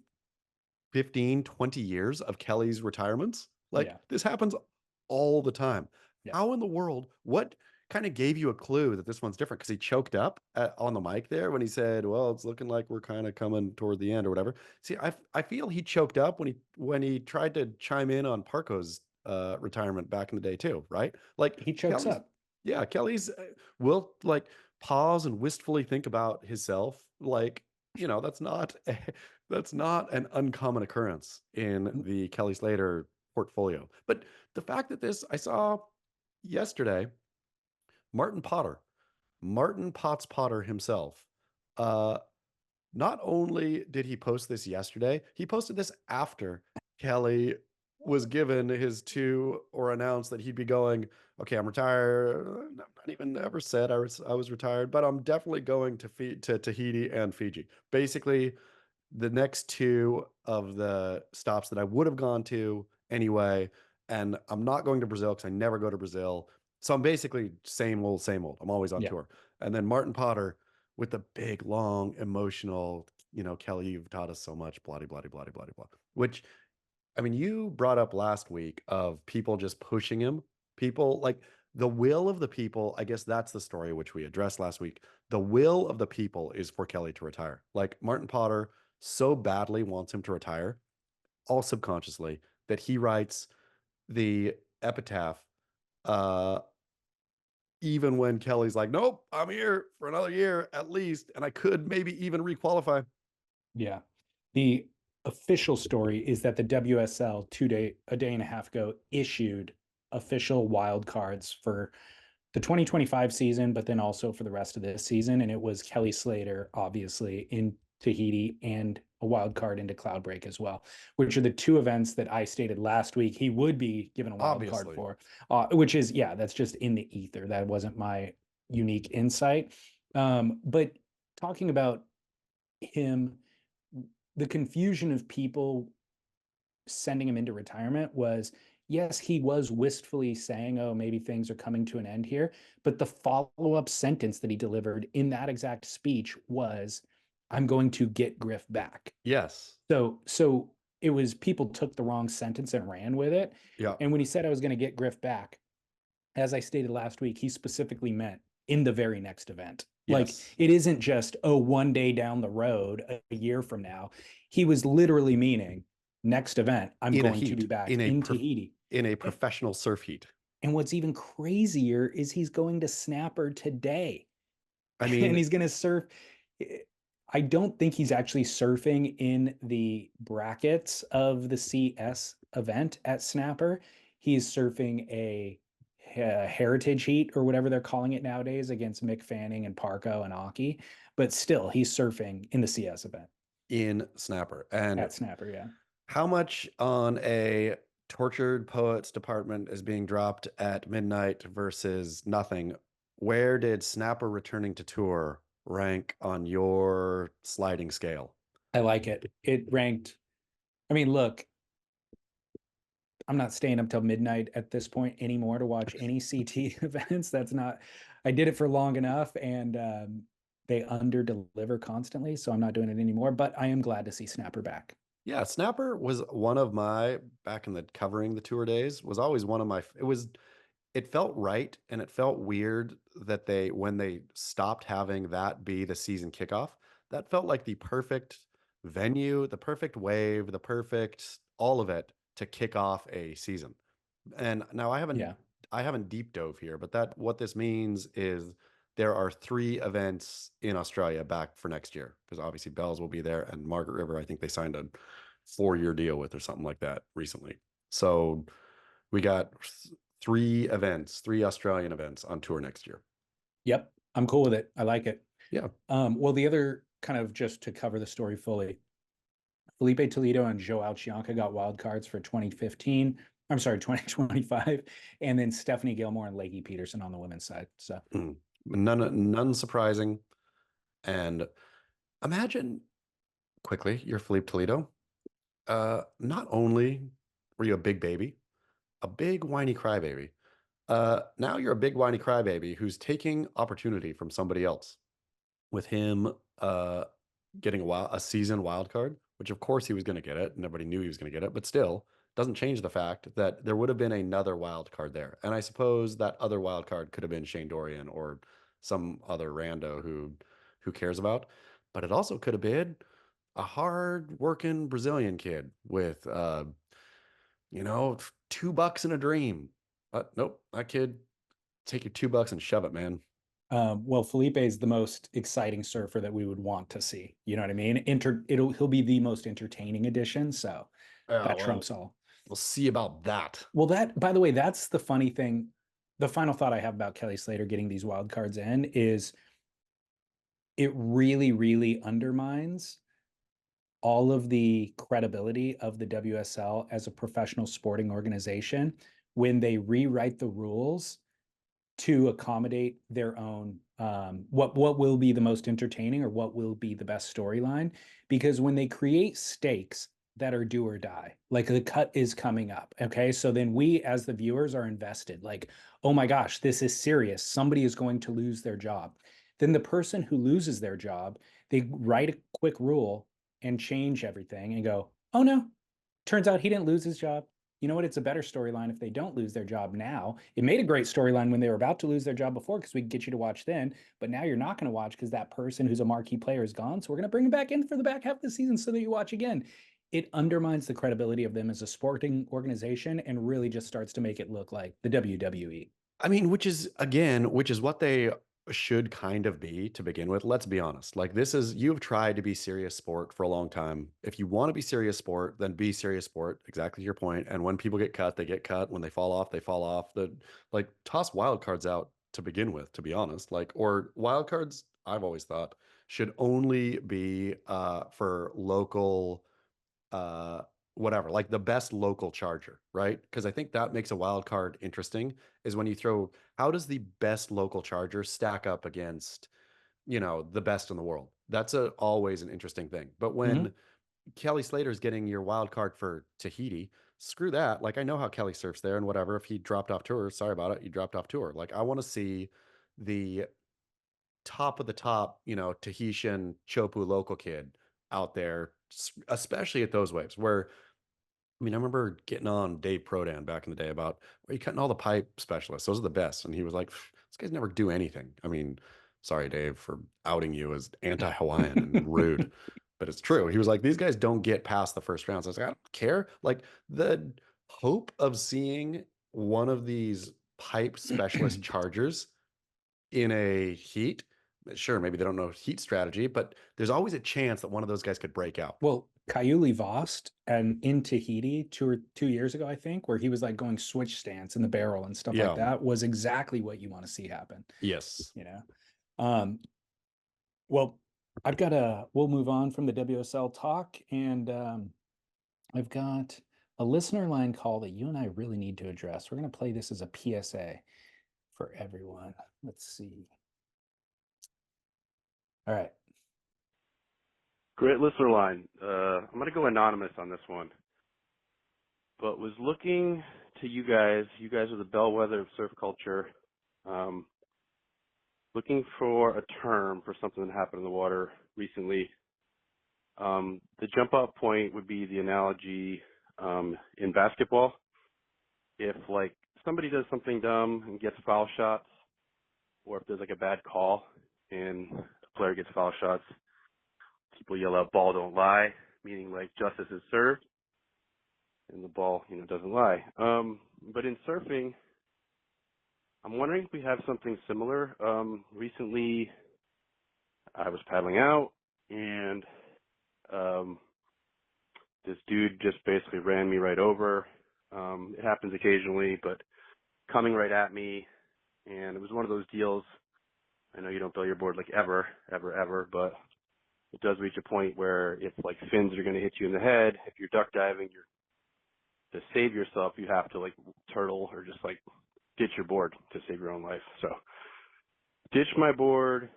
15, 20 years of Kelly's retirements? Like, Yeah. this happens all the time. Yeah. How in the world, what kind of gave you a clue that this one's different? Because he choked up on the mic there when he said, well, it's looking like we're kind of coming toward the end or whatever. See, I feel he choked up when he tried to chime in on Parko's retirement back in the day too, right? Like He chokes Kelly's, up. yeah, Kelly's will like pause and wistfully think about himself. Like, that's not that's not an uncommon occurrence in the Kelly Slater portfolio. But the fact that I saw yesterday, Martin Potter, Martin Potts Potter himself, uh, not only did he post this yesterday, he posted this after Kelly was given his or announced that he'd be going, okay, I'm retired. Not even ever said I was retired, but I'm definitely going to Tahiti and Fiji. Basically, the next two of the stops that I would have gone to anyway. And I'm not going to Brazil because I never go to Brazil. So I'm basically same old, same old. I'm always on Yeah. tour. And then Martin Potter with the big, long, emotional, Kelly, you've taught us so much, blah, blah, blah, blah, blah, blah, which, I mean, you brought up last week of people just pushing him. People like the will of the people. I guess that's the story which we addressed last week. The will of the people is for Kelly to retire. Like Martin Potter so badly wants him to retire, all subconsciously, that he writes the epitaph, uh, even when Kelly's like, nope, I'm here for another year at least, and I could maybe even requalify. Yeah. The official story is that the WSL a day and a half ago issued official wild cards for the 2025 season, but then also for the rest of this season. And it was Kelly Slater, obviously, in Tahiti and a wild card into Cloudbreak as well, which are the two events that I stated last week he would be given a wild card Obviously. for, which is, yeah, that's just in the ether. That wasn't my unique insight. But talking about him, the confusion of people sending him into retirement was, yes, he was wistfully saying, oh, maybe things are coming to an end here. But the follow-up sentence that he delivered in that exact speech was, I'm going to get Griff back. Yes. So it was, people took the wrong sentence and ran with it. Yeah. And when he said I was going to get Griff back, as I stated last week, he specifically meant in the very next event. Like, Yes. it isn't just, oh, one day down the road, a year from now. He was literally meaning next event, I'm In a going to be heat, back in in Tahiti. a professional surf heat. And what's even crazier is he's going to Snapper today. I And mean, he's going to surf. I don't think he's actually surfing in the brackets of the CS event at Snapper. He's surfing a heritage heat or whatever they're calling it nowadays against Mick Fanning and Parko and Aki. But still, he's surfing in the CS event in Snapper. And at Snapper. Yeah. how much on a tortured poets department is being dropped at midnight versus nothing? Where did Snapper returning to tour rank on your sliding scale? I like it. It ranked. I mean, look, I'm not staying up till midnight at this point anymore to watch any CT events. That's not, I did it for long enough, and they under deliver constantly. So I'm not doing it anymore, but I am glad to see Snapper back. Yeah, Snapper was one of my, back in the covering the tour days, was always one of my, it felt right and it felt weird that when they stopped having that be the season kickoff, that felt like the perfect venue, the perfect wave, the perfect all of it to kick off a season. And now Yeah. I haven't deep dove here, but what this means is there are 3 events in Australia back for next year, because obviously Bells will be there, and Margaret River, I think they signed a 4-year deal with or something like that recently. So we got 3 events, 3 Australian events on tour next year. Yep, I'm cool with it. I like it. Yeah. Well, the other kind of, just to cover the story fully, Felipe Toledo and Joe Alcianca got wild cards for 2015. I'm sorry, 2025, and then Stephanie Gilmore and Lakey Peterson on the women's side. So none surprising. And imagine quickly, you're Felipe Toledo. Not only were you a big baby, a big whiny crybaby, now you're a big whiny crybaby who's taking opportunity from somebody else. With him getting a season wild card, which of course he was going to get it, and everybody knew he was going to get it, but still doesn't change the fact that there would have been another wild card there. And I suppose that other wild card could have been Shane Dorian or some other rando who cares about, but it also could have been a hard working Brazilian kid with $2 in a dream. But nope, that kid, take your $2 and shove it, man. well, Felipe is the most exciting surfer that we would want to see. You know what I mean? He'll be the most entertaining addition. So that trumps all. We'll see about that. Well, that, by the way, that's the funny thing. The final thought I have about Kelly Slater getting these wild cards in is it really, really undermines all of the credibility of the WSL as a professional sporting organization when they rewrite the rules to accommodate their own what will be the most entertaining or what will be the best storyline. Because when they create stakes that are do or die, like the cut is coming up, okay, so then we as the viewers are invested, like, oh my gosh, this is serious, somebody is going to lose their job. Then the person who loses their job, they write a quick rule and change everything and go, oh no, turns out he didn't lose his job. You know what? It's a better storyline if they don't lose their job now. It made a great storyline when they were about to lose their job before, because we could get you to watch then. But now you're not going to watch because that person who's a marquee player is gone. So we're going to bring him back in for the back half of the season so that you watch again. It undermines the credibility of them as a sporting organization and really just starts to make it look like the WWE. I mean, which is what they should kind of be to begin with. Let's be honest. Like, you've tried to be serious sport for a long time. If you want to be serious sport, then be serious sport. Exactly your point. And when people get cut, they get cut. When they fall off, they fall off. Toss wild cards out to begin with, to be honest. Or wild cards, I've always thought, should only be for local whatever, like the best local charger, right? Because I think that makes a wild card interesting, is when you throw, how does the best local charger stack up against, the best in the world? That's always an interesting thing. But when Kelly Slater's getting your wild card for Tahiti, screw that. Like, I know how Kelly surfs there and whatever. If he dropped off tour, sorry about it, you dropped off tour. Like, I want to see the top of the top, Tahitian Chopu local kid out there, especially at those waves where, I mean, I remember getting on Dave Prodan back in the day about, are you cutting all the pipe specialists? Those are the best. And he was like, this guys never do anything. I mean, sorry, Dave, for outing you as anti-Hawaiian and rude, but it's true. He was like, these guys don't get past the first round. So I was like, I don't care. Like, the hope of seeing one of these pipe specialist chargers in a heat, sure, maybe they don't know heat strategy, but there's always a chance that one of those guys could break out. Well, Kaiuli Vost and in Tahiti 2 years ago, I think, where he was like going switch stance in the barrel and stuff like that, was exactly what you want to see happen. Yes. Well, we'll move on from the WSL talk, and I've got a listener line call that you and I really need to address. We're going to play this as a PSA for everyone. Let's see. All right. Great listener line. I'm going to go anonymous on this one, but was looking to you guys. You guys are the bellwether of surf culture. Looking for a term for something that happened in the water recently. The jump out point would be the analogy in basketball. If like somebody does something dumb and gets foul shots, or if there's like a bad call and a player gets foul shots, people yell out, "Ball don't lie," meaning like justice is served, and the ball, doesn't lie. But in surfing, I'm wondering if we have something similar. Recently, I was paddling out, and this dude just basically ran me right over. It happens occasionally, but coming right at me, and it was one of those deals. I know you don't bail your board like ever, but it does reach a point where if like fins are going to hit you in the head, if you're duck diving, to save yourself, you have to like turtle or just like ditch your board to save your own life. So ditched my board.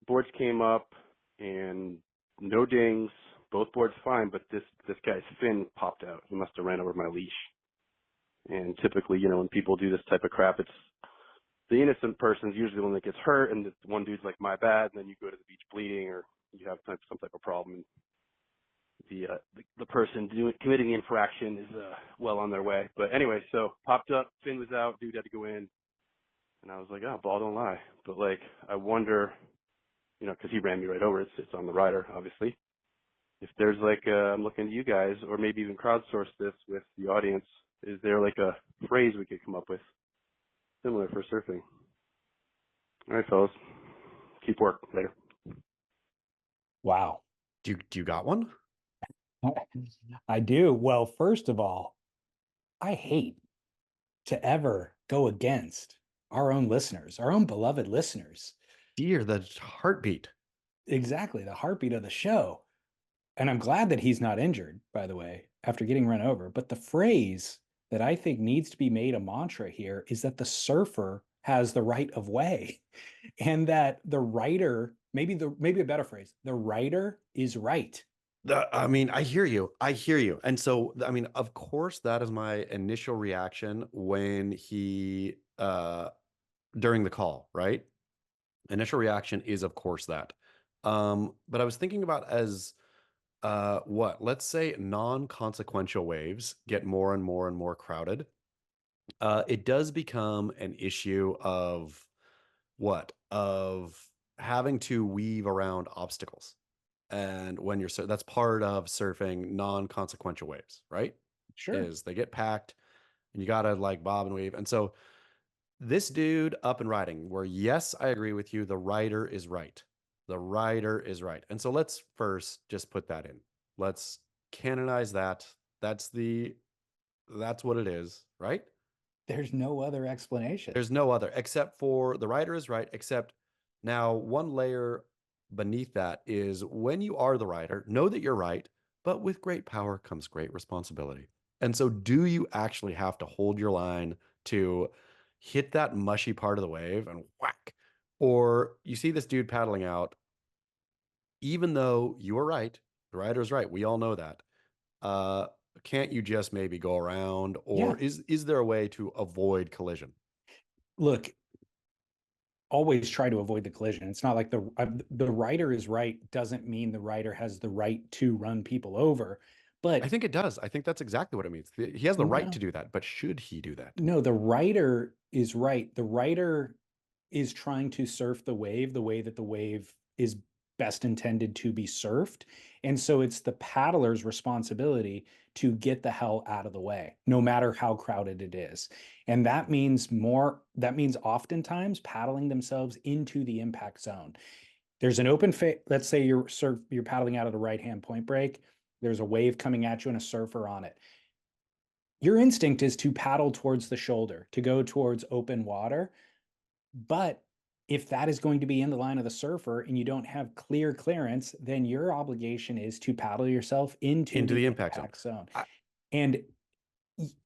Boards came up and no dings. Both boards fine, but this guy's fin popped out. He must have ran over my leash. And typically, you know, when people do this type of crap, it's the innocent person's usually the one that gets hurt, and the one dude's like, my bad, and then you go to the beach bleeding, or you have some type of problem. The person committing the infraction is well on their way. But anyway, so popped up, fin was out, dude had to go in, and I was like, oh, ball don't lie. But like, I wonder, you know, because he ran me right over. It's on the rider, obviously. If there's like, I'm looking at you guys, or maybe even crowdsource this with the audience. Is there like a phrase we could come up with similar for surfing? All right, fellas, keep work later. Wow. Do you got one? I do. Well, first of all, I hate to ever go against our own listeners, our own beloved listeners. Dear, the heartbeat. Exactly, the heartbeat of the show. And I'm glad that he's not injured, by the way, after getting run over. But the phrase that I think needs to be made a mantra here is that the surfer has the right of way, and that the rider, maybe a better phrase, the rider is right. I mean, I hear you. And so, I mean, of course, that is my initial reaction when he, during the call, right? Initial reaction is, of course, that. But I was thinking about as, let's say non-consequential waves get more and more and more crowded. It does become an issue of having to weave around obstacles. And when that's part of surfing non-consequential waves, right? Sure. Is they get packed and you gotta like bob and weave. And so this dude up and riding, where yes, I agree with you, the rider is right. The rider is right. And so let's first just put that in. Let's canonize that. That's what it is, right? There's no other explanation. There's no other, except for the rider is right, except now one layer beneath that is when you are the rider, know that you're right, but with great power comes great responsibility. And so do you actually have to hold your line to hit that mushy part of the wave and whack? Or you see this dude paddling out, even though you are right, the rider's right, we all know that. Can't you just maybe go around, or is there a way to avoid collision? Look, always try to avoid the collision. It's not like the rider is right doesn't mean the rider has the right to run people over. But I think it does. I think that's exactly what it means. He has the right to do that, but should he do that? No, the rider is right. The rider is trying to surf the way that the wave is best intended to be surfed. And so it's the paddler's responsibility to get the hell out of the way, no matter how crowded it is. And that means oftentimes paddling themselves into the impact zone. There's an open let's say you're paddling out of the right-hand point break. There's a wave coming at you and a surfer on it. Your instinct is to paddle towards the shoulder, to go towards open water. But if that is going to be in the line of the surfer and you don't have clear clearance, then your obligation is to paddle yourself into the impact zone. And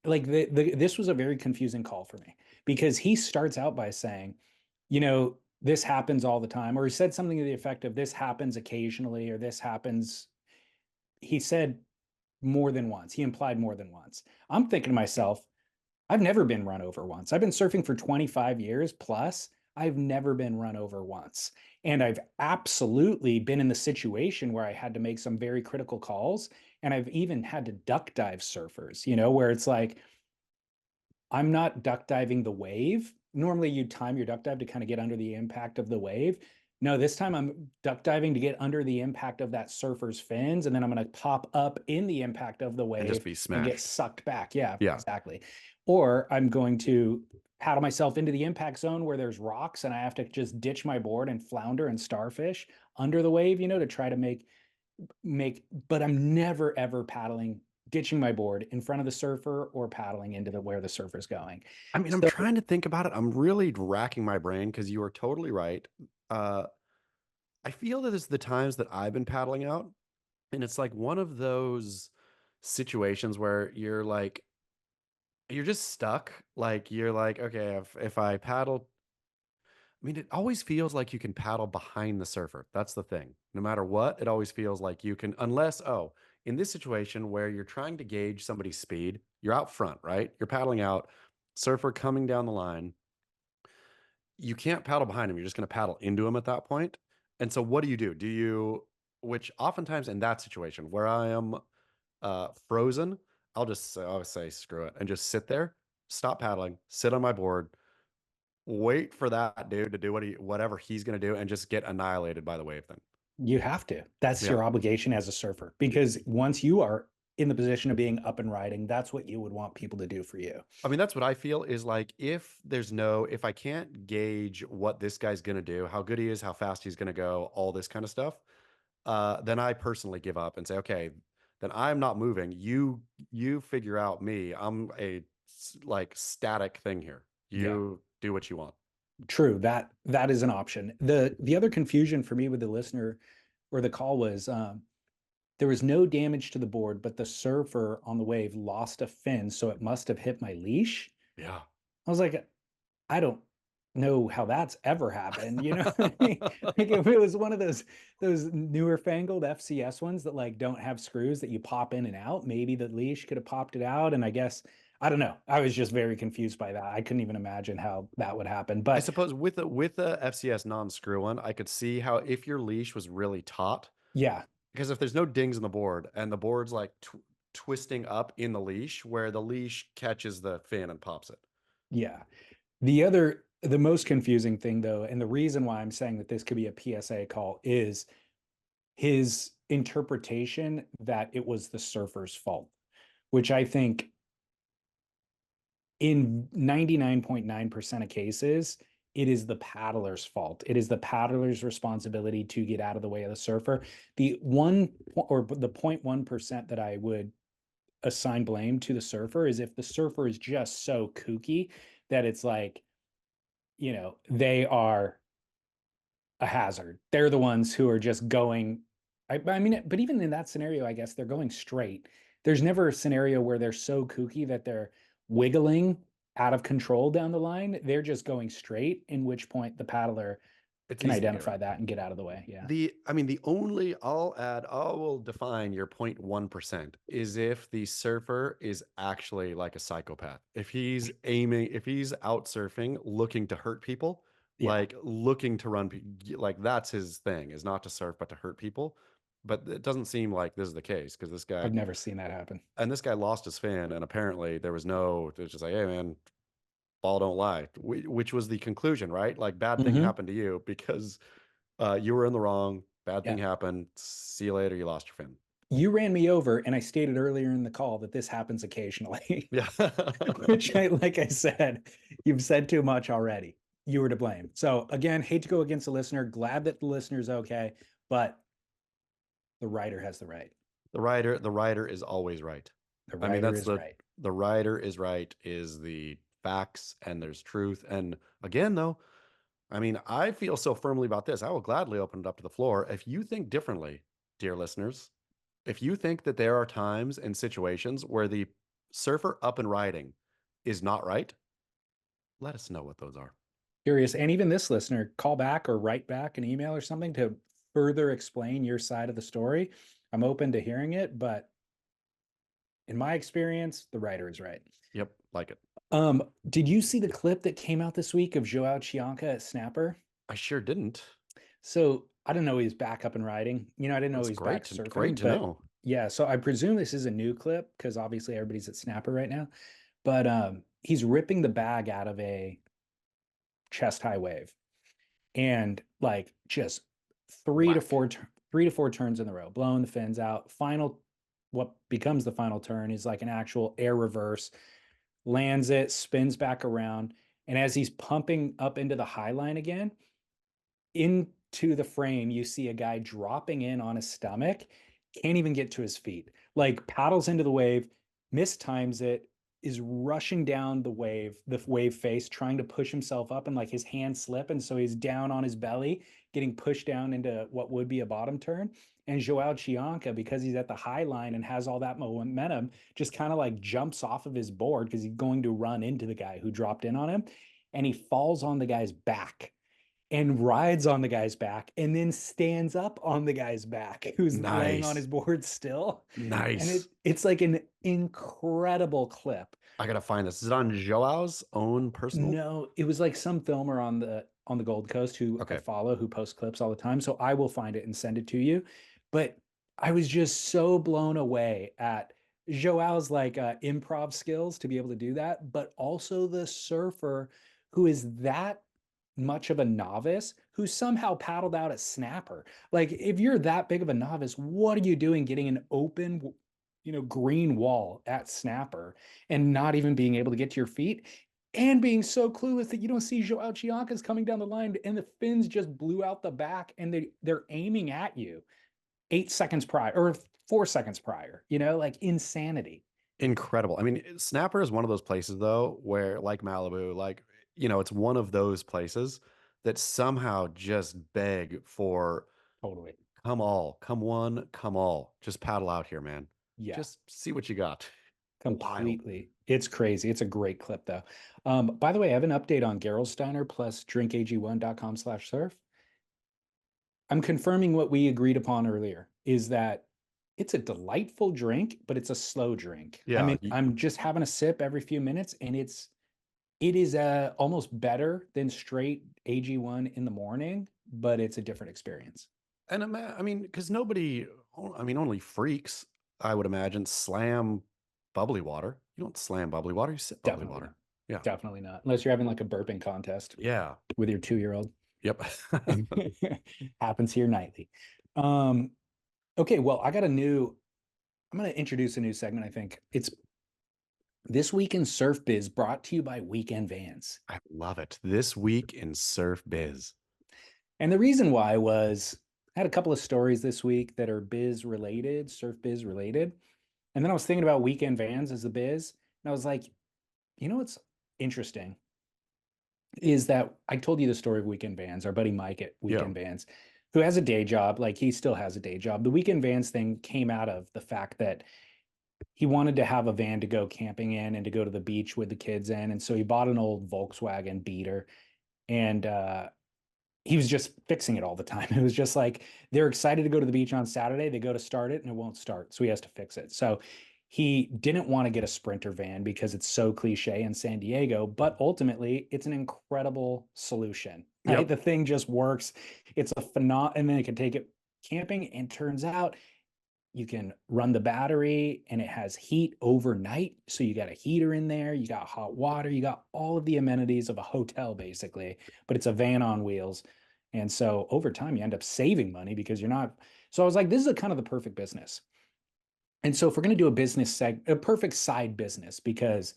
like this was a very confusing call for me, because he starts out by saying, you know, this happens all the time, or he said something to the effect of this happens occasionally, or this happens. He said more than once. He implied more than once. I'm thinking to myself, I've never been run over once. I've been surfing for 25 years plus. I've never been run over once. And I've absolutely been in the situation where I had to make some very critical calls. And I've even had to duck dive surfers, you know, where it's like, I'm not duck diving the wave. Normally you time your duck dive to kind of get under the impact of the wave. No, this time I'm duck diving to get under the impact of that surfer's fins, and then I'm going to pop up in the impact of the wave and just be smashed and get sucked back. Yeah, exactly. or I'm going to paddle myself into the impact zone where there's rocks and I have to just ditch my board and flounder and starfish under the wave, to try to but I'm never ever ditching my board in front of the surfer or paddling into where the surfer's going. I mean, I'm So trying to think about it. I'm really racking my brain because you are totally right. Uh, I feel that it's the times that I've been paddling out, and it's like one of those situations where you're just stuck. Like you're like, okay, if I paddle, I mean, it always feels like you can paddle behind the surfer. That's the thing. No matter what, it always feels like you can, unless, in this situation where you're trying to gauge somebody's speed, you're out front, right? You're paddling out, surfer coming down the line. You can't paddle behind him. You're just going to paddle into him at that point. And so what do you do? Which oftentimes in that situation where I am frozen, I'll say screw it and just sit there, stop paddling, sit on my board, wait for that dude to do whatever he's going to do and just get annihilated by the wave then. you have to. That's Yeah. your obligation as a surfer, because once you are in the position of being up and riding, that's what you would want people to do for you. I mean, that's what I feel is like if I can't gauge what this guy's going to do, how good he is, how fast he's going to go, all this kind of stuff, then I personally give up and say, okay, then I'm not moving. You figure out me. I'm a like static thing here. You do what you want. True. That is an option. The other confusion for me with the listener or the call was there was no damage to the board, but the surfer on the wave lost a fin, so it must have hit my leash. Yeah. I was like, I don't know how that's ever happened. Like if it was one of those newer fangled FCS ones that like don't have screws that you pop in and out, maybe the leash could have popped it out. And I guess I don't know. I was just very confused by that. I couldn't even imagine how that would happen. I But suppose with the FCS non-screw one, I could see how if your leash was really taut, yeah, because if there's no dings in the board and the board's like twisting up in the leash where the leash catches the fin and pops it. yeah. The most confusing thing though, and the reason why I'm saying that this could be a PSA call is his interpretation that it was the surfer's fault, which I think in 99.9% of cases, it is the paddler's fault. It is the paddler's responsibility to get out of the way of the surfer. The 0.1% that I would assign blame to the surfer is if the surfer is just so kooky that it's like, they are a hazard. They're the ones who are just going. I mean, but even in that scenario, I guess they're going straight. There's never a scenario where they're so kooky that they're wiggling out of control down the line. They're just going straight, in which point the paddler It's can easy to get identify around. that and get out of the way. Yeah. I will define your 0.1% is if the surfer is actually like a psychopath. If he's out surfing, looking to hurt people, Yeah. like looking to run, like that's his thing is not to surf, but to hurt people. But it doesn't seem like this is the case because I've never seen that happen. this guy lost his fin and apparently it was just like, hey man, ball don't lie, which was the conclusion, right? Like bad thing Mhm. happened to you because you were in the wrong. Bad thing Yeah. happened. See you later. You lost your fin. You ran me over, and I stated earlier in the call that this happens occasionally, Yeah. which like I said, you've said too much already. You were to blame. So again, hate to go against the listener. Glad that the listener's okay, but the writer has the right. The writer is always right. The I mean, writer is right. the writer is right is the facts and there's truth. And again, though, I mean, I feel so firmly about this. I will gladly open it up to the floor. If you think differently, dear listeners, if you think that there are times and situations where the surfer up and riding is not right, let us know what those are. Curious. And even this listener, call back or write back an email or something to further explain your side of the story. I'm open to hearing it, but in my experience, the writer is right. Yep, like it. Did you see the clip that came out this week of Joao Chianca at Snapper? I sure didn't. So I didn't know he's back up and riding. I didn't know That's he's back great. surfing. Great to but know. yeah, so I presume this is a new clip because obviously everybody's at Snapper right now. But he's ripping the bag out of a chest high wave and like just three to four turns in the row, blowing the fins out. What becomes the final turn is like an actual air reverse, lands it, spins back around. And as he's pumping up into the high line again, into the frame, you see a guy dropping in on his stomach, can't even get to his feet, like paddles into the wave, mistimes it, is rushing down the wave face, trying to push himself up, and like his hands slip. And so he's down on his belly, getting pushed down into what would be a bottom turn. And Joao Chianca, because he's at the high line and has all that momentum, just kind of like jumps off of his board because he's going to run into the guy who dropped in on him. And he falls on the guy's back and rides on the guy's back and then stands up on the guy's back who's laying on his board still. Nice. And it's like an incredible clip. I gotta find this. Is it on Joao's own personal? No, it was like some filmer on the Gold Coast who I follow, who posts clips all the time. So I will find it and send it to you. But I was just so blown away at Joao's like improv skills to be able to do that, but also the surfer who is that much of a novice who somehow paddled out a snapper. Like, if you're that big of a novice, what are you doing getting an open, green wall at snapper and not even being able to get to your feet and being so clueless that you don't see Joao Chianca's coming down the line and the fins just blew out the back and they're aiming at you 8 seconds prior or 4 seconds prior, like insanity. Incredible. I mean, snapper is one of those places though, where like Malibu, like, it's one of those places that somehow just beg for totally come one, come all. Just paddle out here, man. Yeah. Just see what you got. Completely. Wild. It's crazy. It's a great clip though. By the way, I have an update on Gerolsteiner plus drinkag1.com/surf. I'm confirming what we agreed upon earlier is that it's a delightful drink, but it's a slow drink. Yeah. I mean, I'm just having a sip every few minutes and it is almost better than straight AG1 in the morning, but it's a different experience. And I mean, because only freaks, I would imagine, slam bubbly water. You don't slam bubbly water, you sip bubbly water. Not. Yeah. Definitely not. Unless you're having like a burping contest. Yeah. With your 2-year-old. Yep. Happens here nightly. Okay, well, I'm going to introduce a new segment, I think. It's This Week in Surf Biz, brought to you by Weekend Vans. I love it. This Week in Surf Biz. And the reason why was I had a couple of stories this week that are biz related, surf biz related. And then I was thinking about Weekend Vans as the biz. And I was like, what's interesting is that I told you the story of Weekend Vans, our buddy Mike at Weekend Vans, who has a day job. Like, he still has a day job. The Weekend Vans thing came out of the fact that he wanted to have a van to go camping in and to go to the beach with the kids in. And so he bought an old Volkswagen Beater and he was just fixing it all the time. It was just like, they're excited to go to the beach on Saturday. They go to start it and it won't start. So he has to fix it. So he didn't want to get a Sprinter van because it's so cliche in San Diego, but ultimately it's an incredible solution. Right? Yep. The thing just works. It's a phenomenal, and then it can take it camping, and turns out you can run the battery and it has heat overnight. So you got a heater in there, you got hot water, you got all of the amenities of a hotel basically, but it's a van on wheels. And so over time you end up saving money because you're not. So I was like, this is kind of the perfect business. And so if we're going to do a perfect side business, because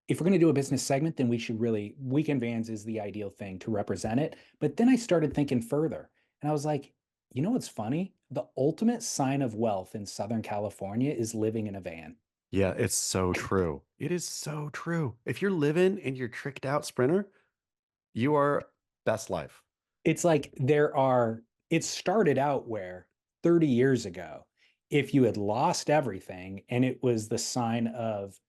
if we're going to do a business segment, then we should really, Weekend Vans is the ideal thing to represent it. But then I started thinking further and I was like, what's funny? The ultimate sign of wealth in Southern California is living in a van. Yeah, it's so true. It is so true. If you're living in your tricked out Sprinter, you are best life. It's like it started out where 30 years ago, if you had lost everything and it was the sign of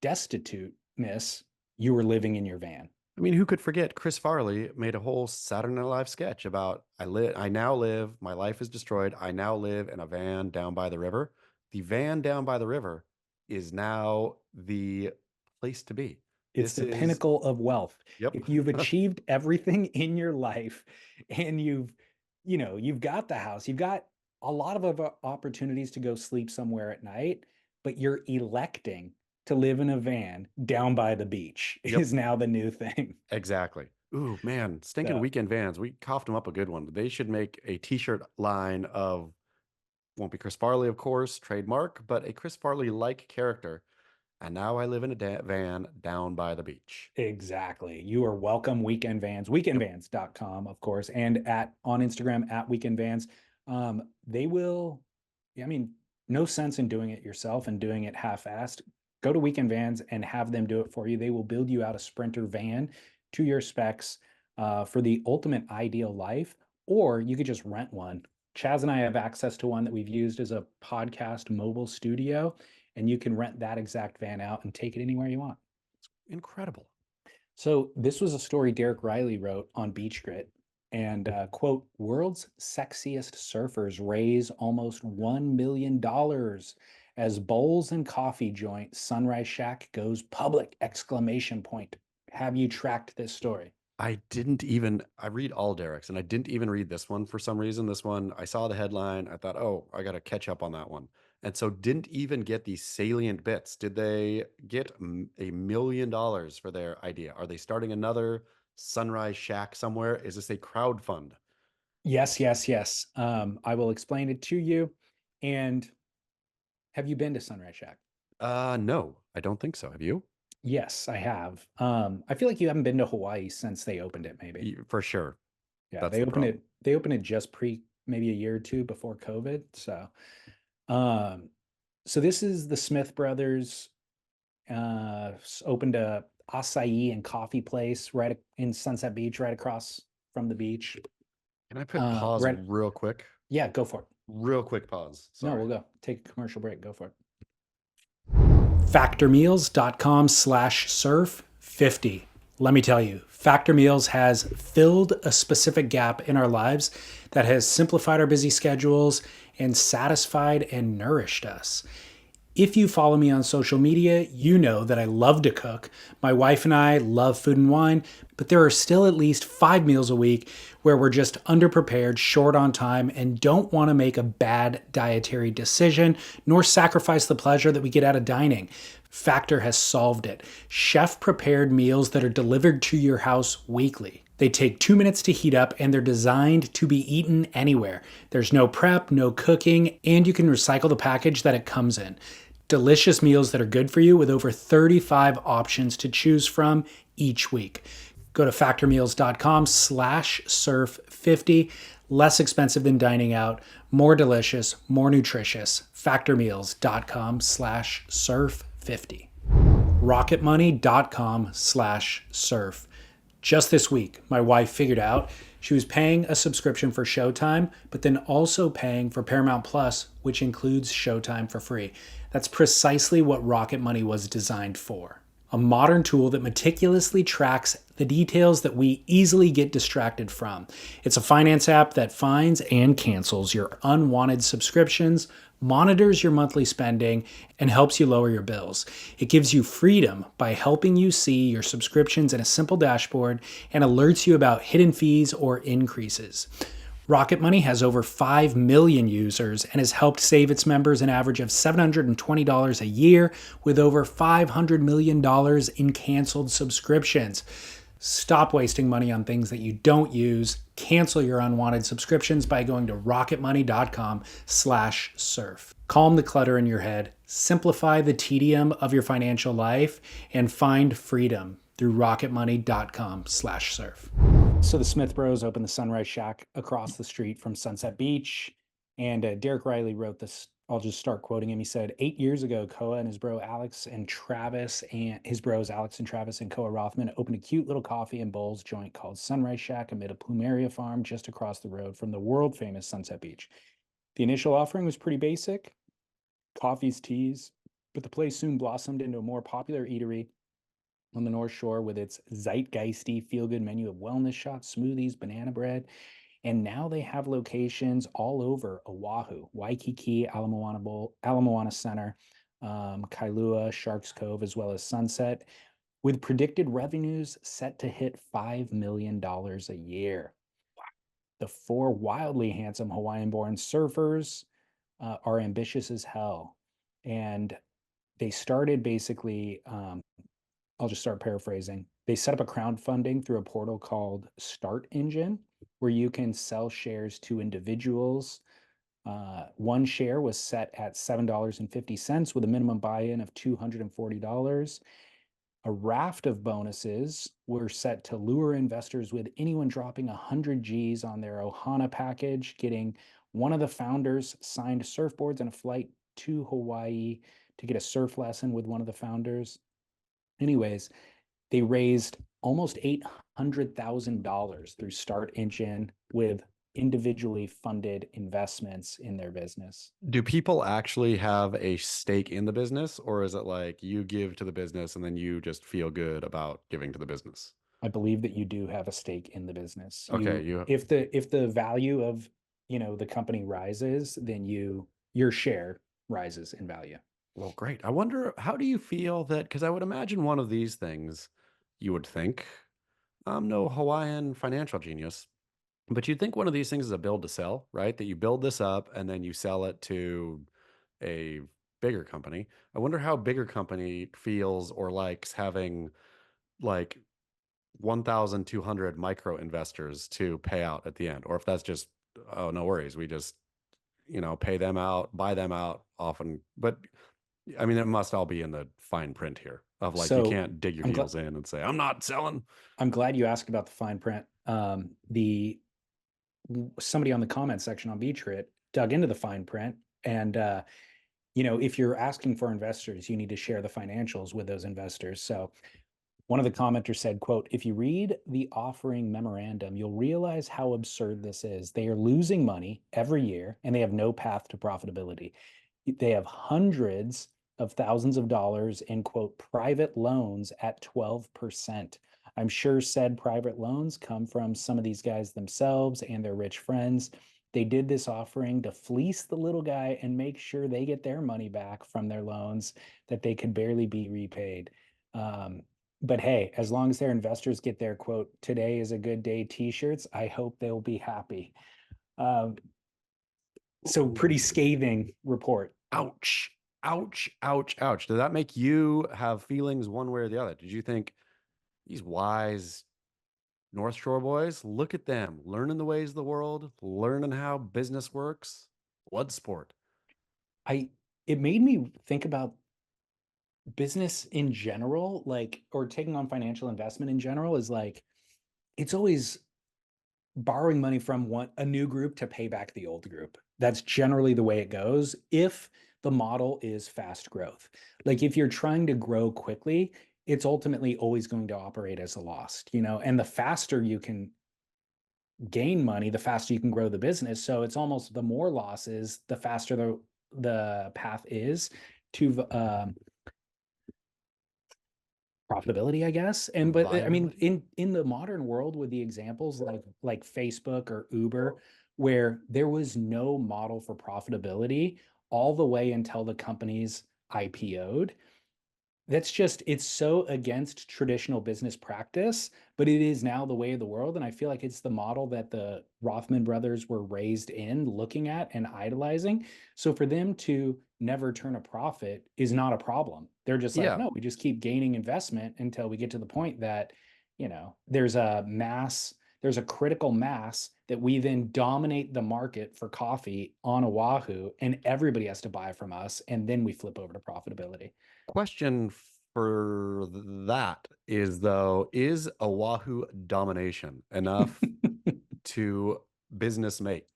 destituteness, you were living in your van. I mean, who could forget Chris Farley made a whole Saturday Night Live sketch about I now live, my life is destroyed. I now live in a van down by the river. The van down by the river is now the place to be. It's the pinnacle of wealth. Yep. If you've achieved everything in your life and you've got the house, you've got a lot of opportunities to go sleep somewhere at night, but you're electing to live in a van down by the beach is now the new thing. Exactly. Ooh, man, stinking Weekend Vans. We coughed them up a good one. They should make a t-shirt line of, won't be Chris Farley, of course, trademark, but a Chris Farley-like character. And now I live in a van down by the beach. Exactly. You are welcome, Weekend Vans, weekendvans.com, of course, and on Instagram at Weekend Vans. They will, I mean, no sense in doing it yourself and doing it half-assed. Go to Weekend Vans and have them do it for you. They will build you out a Sprinter van to your specs for the ultimate ideal life, or you could just rent one. Chaz and I have access to one that we've used as a podcast mobile studio, and you can rent that exact van out and take it anywhere you want. Incredible. So this was a story Derek Riley wrote on Beach Grit, and quote, world's sexiest surfers raise almost $1 million as bowls and coffee joint Sunrise Shack goes public, exclamation point. Have you tracked this story? I read all Derek's and I didn't even read this one for some reason. This one, I saw the headline. I thought, oh, I got to catch up on that one. And so didn't even get the salient bits. Did they get $1 million for their idea? Are they starting another Sunrise Shack somewhere? Is this a crowd fund? Yes, yes, yes. I will explain it to you. And have you been to Sunrise Shack? No, I don't think so. Have you? Yes, I have. I feel like you haven't been to Hawaii since they opened it, maybe. For sure. Yeah, That's the problem. they opened it just maybe a year or two before COVID. Um, so this is the Smith brothers opened a acai and coffee place right in Sunset Beach, right across from the beach. Can I put pause Right, real quick? yeah, go for it. Real quick pause. No, Sorry. we'll go. Take a commercial break. Go for it. Factormeals.com/surf50. Let me tell you, Factor Meals has filled a specific gap in our lives that has simplified our busy schedules and satisfied and nourished us. If you follow me on social media, you know that I love to cook. My wife and I love food and wine, but there are still at least 5 meals a week where we're just underprepared, short on time, and don't want to make a bad dietary decision, nor sacrifice the pleasure that we get out of dining. Factor has solved it. Chef prepared meals that are delivered to your house weekly. They take 2 minutes to heat up and they're designed to be eaten anywhere. There's no prep, no cooking, and you can recycle the package that it comes in. Delicious meals that are good for you with over 35 options to choose from each week. Go to factormeals.com/surf50. Less expensive than dining out, more delicious, more nutritious. Factormeals.com/surf50. Rocketmoney.com/surf. Just this week, my wife figured out she was paying a subscription for Showtime, but then also paying for Paramount Plus, which includes Showtime for free. That's precisely what Rocket Money was designed for. A modern tool that meticulously tracks the details that we easily get distracted from. It's a finance app that finds and cancels your unwanted subscriptions, monitors your monthly spending, and helps you lower your bills. It gives you freedom by helping you see your subscriptions in a simple dashboard and alerts you about hidden fees or increases. Rocket Money has over 5 million users and has helped save its members an average of $720 a year with over $500 million in canceled subscriptions. Stop wasting money on things that you don't use. Cancel your unwanted subscriptions by going to rocketmoney.com/surf. Calm the clutter in your head, simplify the tedium of your financial life, and find freedom through rocketmoney.com/surf. So the Smith Bros opened the Sunrise Shack across the street from Sunset Beach. And Derek Riley wrote this. I'll just start quoting him. He said, 8 years ago, Koa and his bros Alex and Travis and Koa Rothman opened a cute little coffee and bowls joint called Sunrise Shack amid a plumeria farm just across the road from the world famous Sunset Beach. The initial offering was pretty basic, coffees, teas, but the place soon blossomed into a more popular eatery on the North Shore with its zeitgeisty feel-good menu of wellness shots, smoothies, banana bread. And now they have locations all over Oahu, Waikiki, Ala Moana Center, Kailua, Sharks Cove, as well as Sunset, with predicted revenues set to hit $5 million a year. The 4 wildly handsome Hawaiian-born surfers are ambitious as hell. And they started basically, I'll just start paraphrasing. They set up a crowdfunding through a portal called Start Engine, where you can sell shares to individuals One share was set at $7.50 with a minimum buy-in of $240. A raft of bonuses were set to lure investors, with anyone dropping 100 G's on their Ohana package, getting one of the founders signed surfboards and a flight to Hawaii to get a surf lesson with one of the founders. Anyways, they raised almost $800,000 through Start Engine with individually funded investments in their business. Do people actually have a stake in the business, or is it like you give to the business and then you just feel good about giving to the business? I believe that you do have a stake in the business. Okay, if the value of, the company rises, then your share rises in value. well, great. I wonder, how do you feel that, because I would imagine one of these things, you would think, I'm no Hawaiian financial genius, but you'd think one of these things is a build to sell, right? That you build this up and then you sell it to a bigger company. I wonder how a bigger company feels or likes having like 1,200 micro investors to pay out at the end, or if that's just, oh, no worries, we just, pay them out, buy them out often. But I mean, it must all be in the fine print here of like, you So can't dig your I'm heels in and say, I'm not selling. I'm glad you asked about the fine print. Somebody on the comment section on Beachrit dug into the fine print, and if you're asking for investors, you need to share the financials with those investors. So one of the commenters said, quote, "If you read the offering memorandum, you'll realize how absurd this is. They are losing money every year and they have no path to profitability. They have hundreds of thousands of dollars in, quote, private loans at 12%. I'm sure said private loans come from some of these guys themselves and their rich friends. They did this offering to fleece the little guy and make sure they get their money back from their loans that they could barely be repaid. But hey, as long as their investors get their, quote, today is a good day t-shirts, I hope they'll be happy." So pretty scathing report. Ouch, ouch, ouch, ouch. Did that make you have feelings one way or the other? Did you think these wise North Shore boys, look at them, learning the ways of the world, learning how business works? Blood sport. It made me think about business in general, like, or taking on financial investment in general is like, it's always borrowing money from a new group to pay back the old group. That's generally the way it goes if the model is fast growth. Like if you're trying to grow quickly, it's ultimately always going to operate as a loss, and the faster you can gain money, the faster you can grow the business. So it's almost the more losses, the faster the path is to profitability, I guess. And but I mean, in the modern world, with the examples like Facebook or Uber, where there was no model for profitability all the way until the companies IPO'd. It's so against traditional business practice, but it is now the way of the world. And I feel like it's the model that the Rothman brothers were raised in, looking at and idolizing. So for them to never turn a profit is not a problem. They're just like, Yeah. no, we just keep gaining investment until we get to the point that, there's a critical mass that we then dominate the market for coffee on Oahu, and everybody has to buy from us. And then we flip over to profitability. Question for that is, though, is Oahu domination enough to business mate?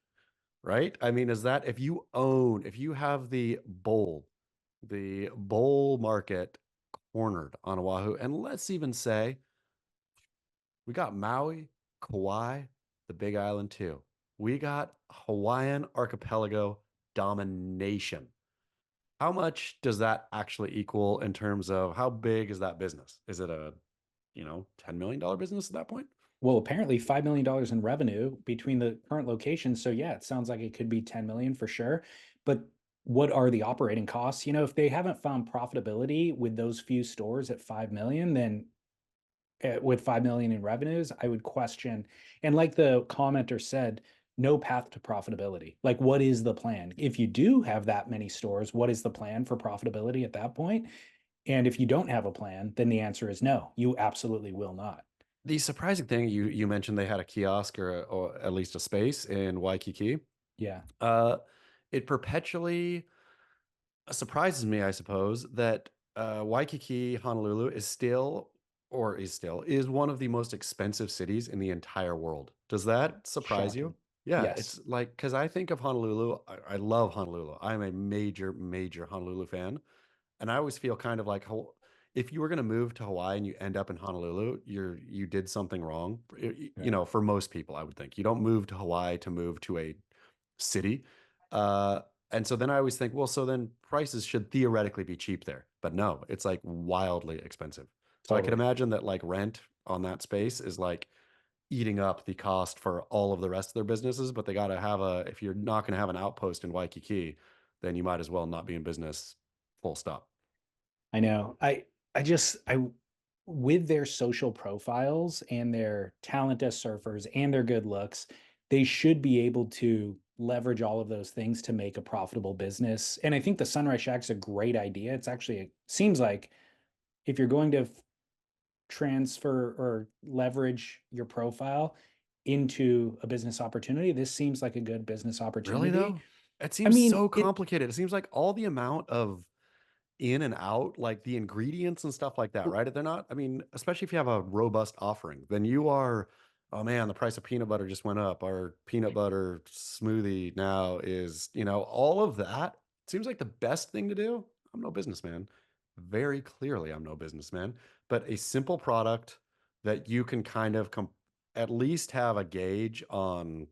Right? I mean, is that if you have the bowl market cornered on Oahu, and let's even say we got Maui, Kauai, the Big Island too. We got Hawaiian archipelago domination. How much does that actually equal in terms of how big is that business? Is it a, $10 million business at that point? Well, apparently $5 million in revenue between the current locations. So yeah, it sounds like it could be 10 million for sure. But what are the operating costs? If they haven't found profitability with those few stores at 5 million, then with 5 million in revenues, I would question. And like the commenter said, no path to profitability. Like, what is the plan? If you do have that many stores, what is the plan for profitability at that point? And if you don't have a plan, then the answer is no, you absolutely will not. The surprising thing, you mentioned they had a kiosk or at least a space in Waikiki. Yeah. it perpetually surprises me, I suppose, that Waikiki, Honolulu is one of the most expensive cities in the entire world. Does that surprise you? Shocking. Yeah, Yes. it's like because I think of Honolulu, I love Honolulu. I'm a major, major Honolulu fan, and I always feel kind of like if you were going to move to Hawaii and you end up in Honolulu, you did something wrong. You Right. know, for most people, I would think you don't move to Hawaii to move to a city. Uh, and so then I always think, well, so then prices should theoretically be cheap there. But no, it's like wildly expensive. So I could Totally. imagine that like rent on that space is like eating up the cost for all of the rest of their businesses. But they got to have if you're not going to have an outpost in Waikiki, then you might as well not be in business full stop. I know. I with their social profiles and their talent as surfers and their good looks, they should be able to leverage all of those things to make a profitable business. And I think the Sunrise Shack's a great idea. It's actually it seems like if you're going to transfer or leverage your profile into a business opportunity, this seems like a good business Really opportunity. though? It I seems mean, so it complicated. It seems like all the amount of in and out, like the ingredients and stuff like that, right? They're not, I mean, especially if you have a robust offering, then you are, oh man, the price of peanut butter just went up. Our peanut butter smoothie now is, all of that seems like the best thing to do. I'm no businessman. Very clearly, I'm no businessman, but a simple product that you can kind of at least have a gauge on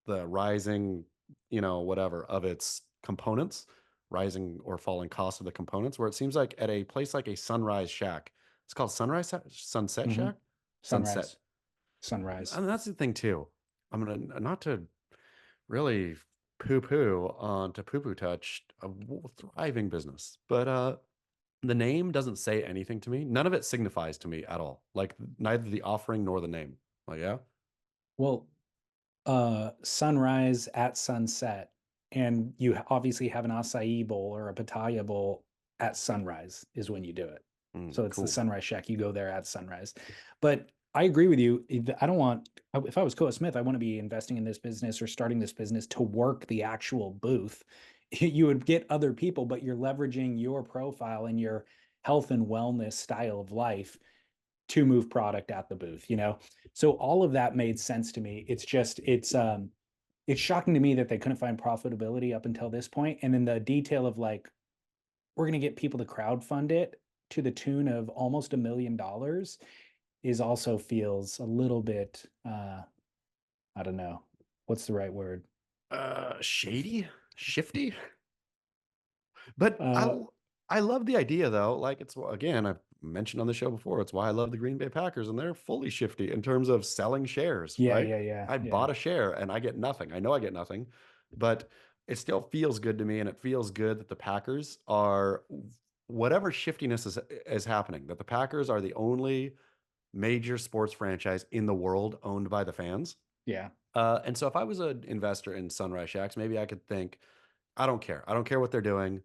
the rising, whatever of its components, rising or falling cost of the components, where it seems like at a place like a Sunrise Shack, it's called Sunset mhm. Shack? Sunset. Sunrise, sunrise. And that's the thing too. I'm gonna not to really poo-poo on to poo-poo touch a thriving business, but the name doesn't say anything to me. None of it signifies to me at all. Like neither the offering nor the name. Like, yeah. Well, sunrise at sunset, and you obviously have an acai bowl or a pitaya bowl at sunrise is when you do it. So it's the Cool. Sunrise Shack. You go there at sunrise. But I agree with you. I don't want, if I was Koa Smith, I want to be investing in this business or starting this business to work the actual booth. You would get other people, but you're leveraging your profile and your health and wellness style of life to move product at the booth, So all of that made sense to me. It's shocking to me that they couldn't find profitability up until this point. And then the detail of like, we're going to get people to crowdfund it to the tune of almost $1 million is also feels a little bit I don't know. What's the right word? Shady? Shifty? But Uh I love the idea though. Like it's again, I've mentioned on the show before, it's why I love the Green Bay Packers and they're fully shifty in terms of selling shares, yeah, right? yeah, yeah, I yeah. bought a share and I get nothing. I know I get nothing, but it still feels good to me and it feels good that the Packers are whatever shiftiness is happening, that the Packers are the only major sports franchise in the world owned by the fans. Yeah. And so if I was an investor in Sunrise Shacks, maybe I could think, I don't care. I don't care what they're doing.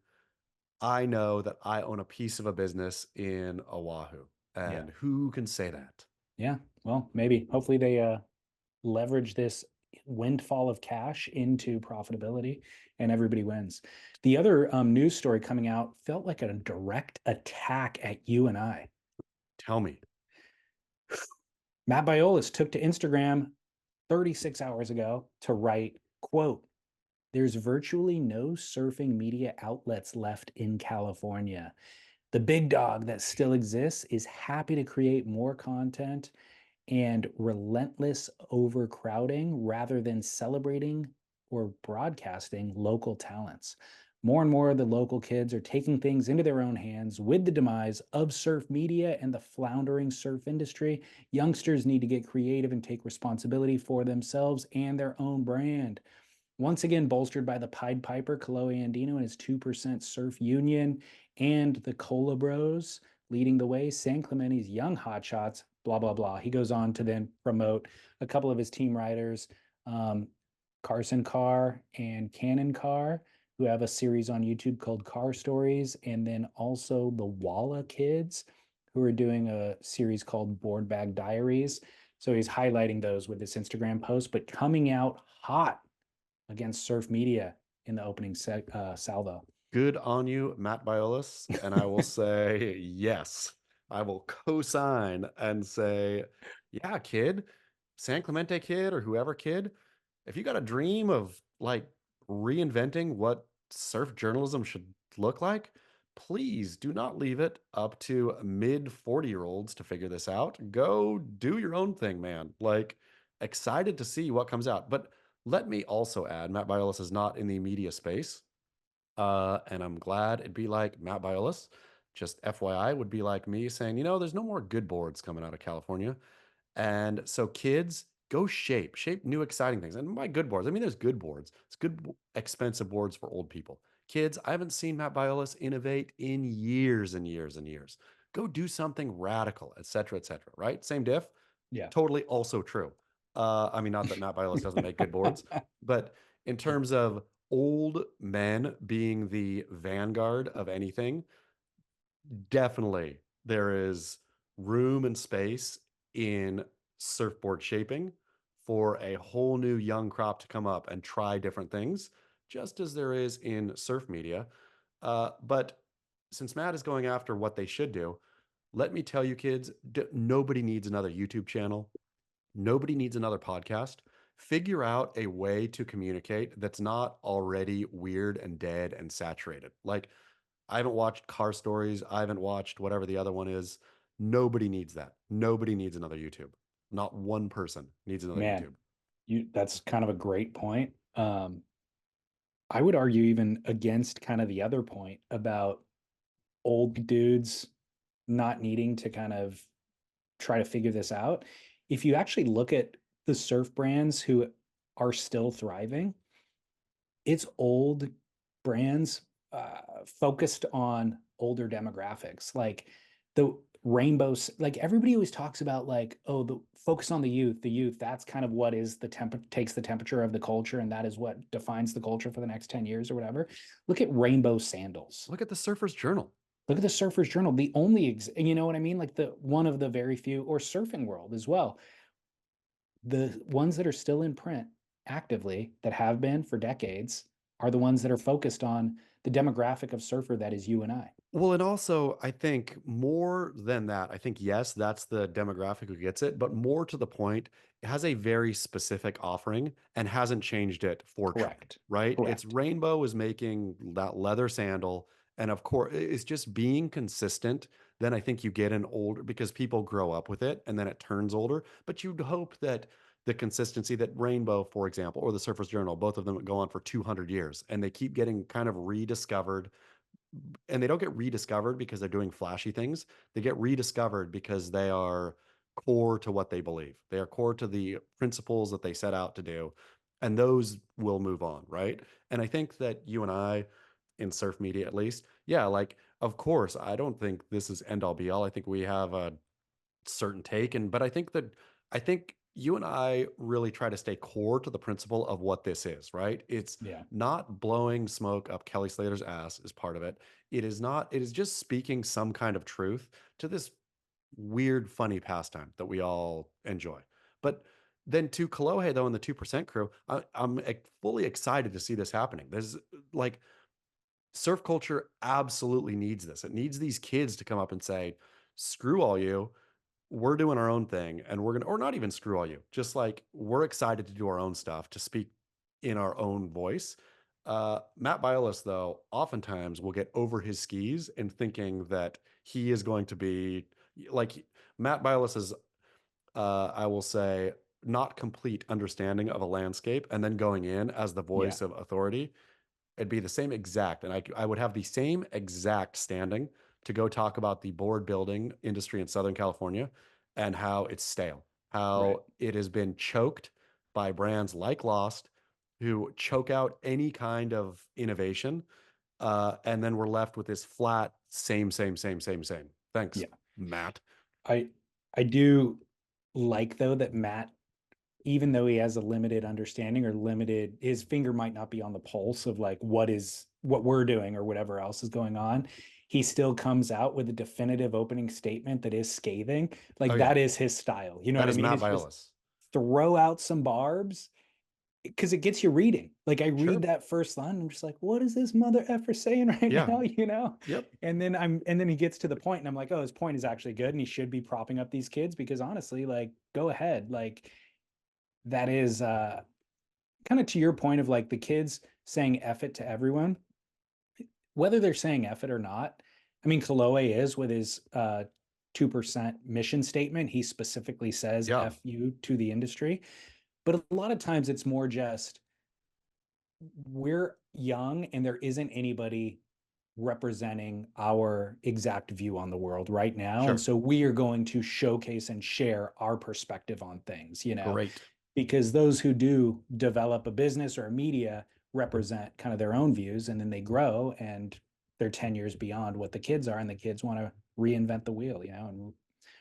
I know that I own a piece of a business in Oahu. Yeah. And who can say that? Yeah. Well, maybe. Hopefully they leverage this windfall of cash into profitability and everybody wins. The other news story coming out felt like a direct attack at you and I. Tell me. Matt Biolis took to Instagram 36 hours ago to write, quote, "There's virtually no surfing media outlets left in California. The big dog that still exists is happy to create more content and relentless overcrowding rather than celebrating or broadcasting local talents. More and more of the local kids are taking things into their own hands with the demise of surf media and the floundering surf industry. Youngsters need to get creative and take responsibility for themselves and their own brand. Once again, bolstered by the Pied Piper, Kaloe Andino, and his 2% Surf Union, and the Cola Bros leading the way, San Clemente's young hotshots, blah, blah, blah. He goes on to then promote a couple of his team riders, um, Carson Carr and Cannon Carr, who have a series on YouTube called Car Stories, and then also the Walla Kids, who are doing a series called Board Bag Diaries. So he's highlighting those with this Instagram post, but coming out hot against surf media in the opening salvo. Good on you, Matt Biolis. And I will say, yes, I will co-sign and say, yeah, kid, San Clemente kid or whoever kid, if you got a dream of like reinventing what surf journalism should look like, please do not leave it up to mid 40-year-olds to figure this out. Go do your own thing, man. Like, excited to see what comes out. But let me also add, Matt Biolis is not in the media space. And I'm glad it'd be like Matt Biolis. Just FYI, would be like me saying, there's no more good boards coming out of California. And so kids, go shape new exciting things. And by good boards, I mean there's good boards. It's good expensive boards for old people. Kids, I haven't seen Matt Biolis innovate in years and years and years. Go do something radical, et cetera, right? Same diff. Yeah. Totally also true. I mean, not that Matt Biolis doesn't make good boards, but in terms of old men being the vanguard of anything, definitely there is room and space in surfboard shaping for a whole new young crop to come up and try different things, just as there is in surf media. But since Matt is going after what they should do, let me tell you, kids, nobody needs another YouTube channel. Nobody needs another podcast. Figure out a way to communicate that's not already weird and dead and saturated. Like, I haven't watched Car Stories. I haven't watched whatever the other one is. Nobody needs that. Nobody needs another YouTube. Not one person needs another Man, YouTube. that's kind of a great point. I would argue even against kind of the other point about old dudes not needing to kind of try to figure this out. If you actually look at the surf brands who are still thriving, it's old brands focused on older demographics. Like the rainbows, like everybody always talks about like, oh, the focus on the youth, that's kind of what is takes the temperature of the culture, and that is what defines the culture for the next 10 years or whatever. Look at rainbow sandals. Look at the Surfer's Journal. Look at the Surfer's Journal, the only, you know what I mean? Like the one of the very few, or Surfing World as well. The ones that are still in print actively, that have been for decades, are the ones that are focused on the demographic of surfer that is you and I. Well, and also, I think more than that, I think, yes, that's the demographic who gets it, but more to the point, it has a very specific offering and hasn't changed it for trend, Correct. right? It's Correct. Rainbow is making that leather sandal. And of course, it's just being consistent. Then I think you get an older, because people grow up with it and then it turns older. But you'd hope that the consistency that Rainbow, for example, or the Surfer's Journal, both of them go on for 200 years and they keep getting kind of rediscovered, and they don't get rediscovered because they're doing flashy things. They get rediscovered because they are core to what they believe. They are core to the principles that they set out to do, and those will move on, right? And I think that you and I, in surf media at least, yeah, like, of course, I don't think this is end all be all. I think we have a certain take, but I think you and I really try to stay core to the principle of what this is, right? It's Yeah. not blowing smoke up Kelly Slater's ass is part of it. It is not, it is just speaking some kind of truth to this weird, funny pastime that we all enjoy. But then to Kolohe, though, and the 2% crew, I'm fully excited to see this happening. There's like, surf culture absolutely needs this. It needs these kids to come up and say, screw all you, we're doing our own thing, and we're gonna, or not even screw all you, just like, we're excited to do our own stuff, to speak in our own voice. Matt Biolis, though, oftentimes will get over his skis in thinking that he is going to be like, Matt Biolis is, I will say, not complete understanding of a landscape and then going in as the voice of authority. It'd be the same exact, and I would have the same exact standing to go talk about the board building industry in Southern California and how it's stale, how it has been choked by brands like Lost, who choke out any kind of innovation, and then we're left with this flat same. Thanks, Yeah. Matt. I do like, though, that Matt, even though he has a limited understanding or limited, his finger might not be on the pulse of like what we're doing or whatever else is going on, he still comes out with a definitive opening statement that is scathing. Like, that is his style. You know That what I is mean? Matt It's just Biolis. throw out some barbs because it gets you reading. Like I Sure. read that first line, I'm just like, what is this mother effer saying right Yeah. now? You know? Yep. And then he gets to the point and I'm like, oh, his point is actually good. And he should be propping up these kids because honestly, like, go ahead. Like that is kind of to your point of like the kids saying F it to everyone, whether they're saying F it or not. I mean, Kaloe is with his 2% mission statement. He specifically says Yeah. F you to the industry. But a lot of times it's more just we're young and there isn't anybody representing our exact view on the world right now. Sure. And so we are going to showcase and share our perspective on things, you know, Great. because those who do develop a business or a media represent kind of their own views and then they grow and they're 10 years beyond what the kids are and the kids want to reinvent the wheel, you know, and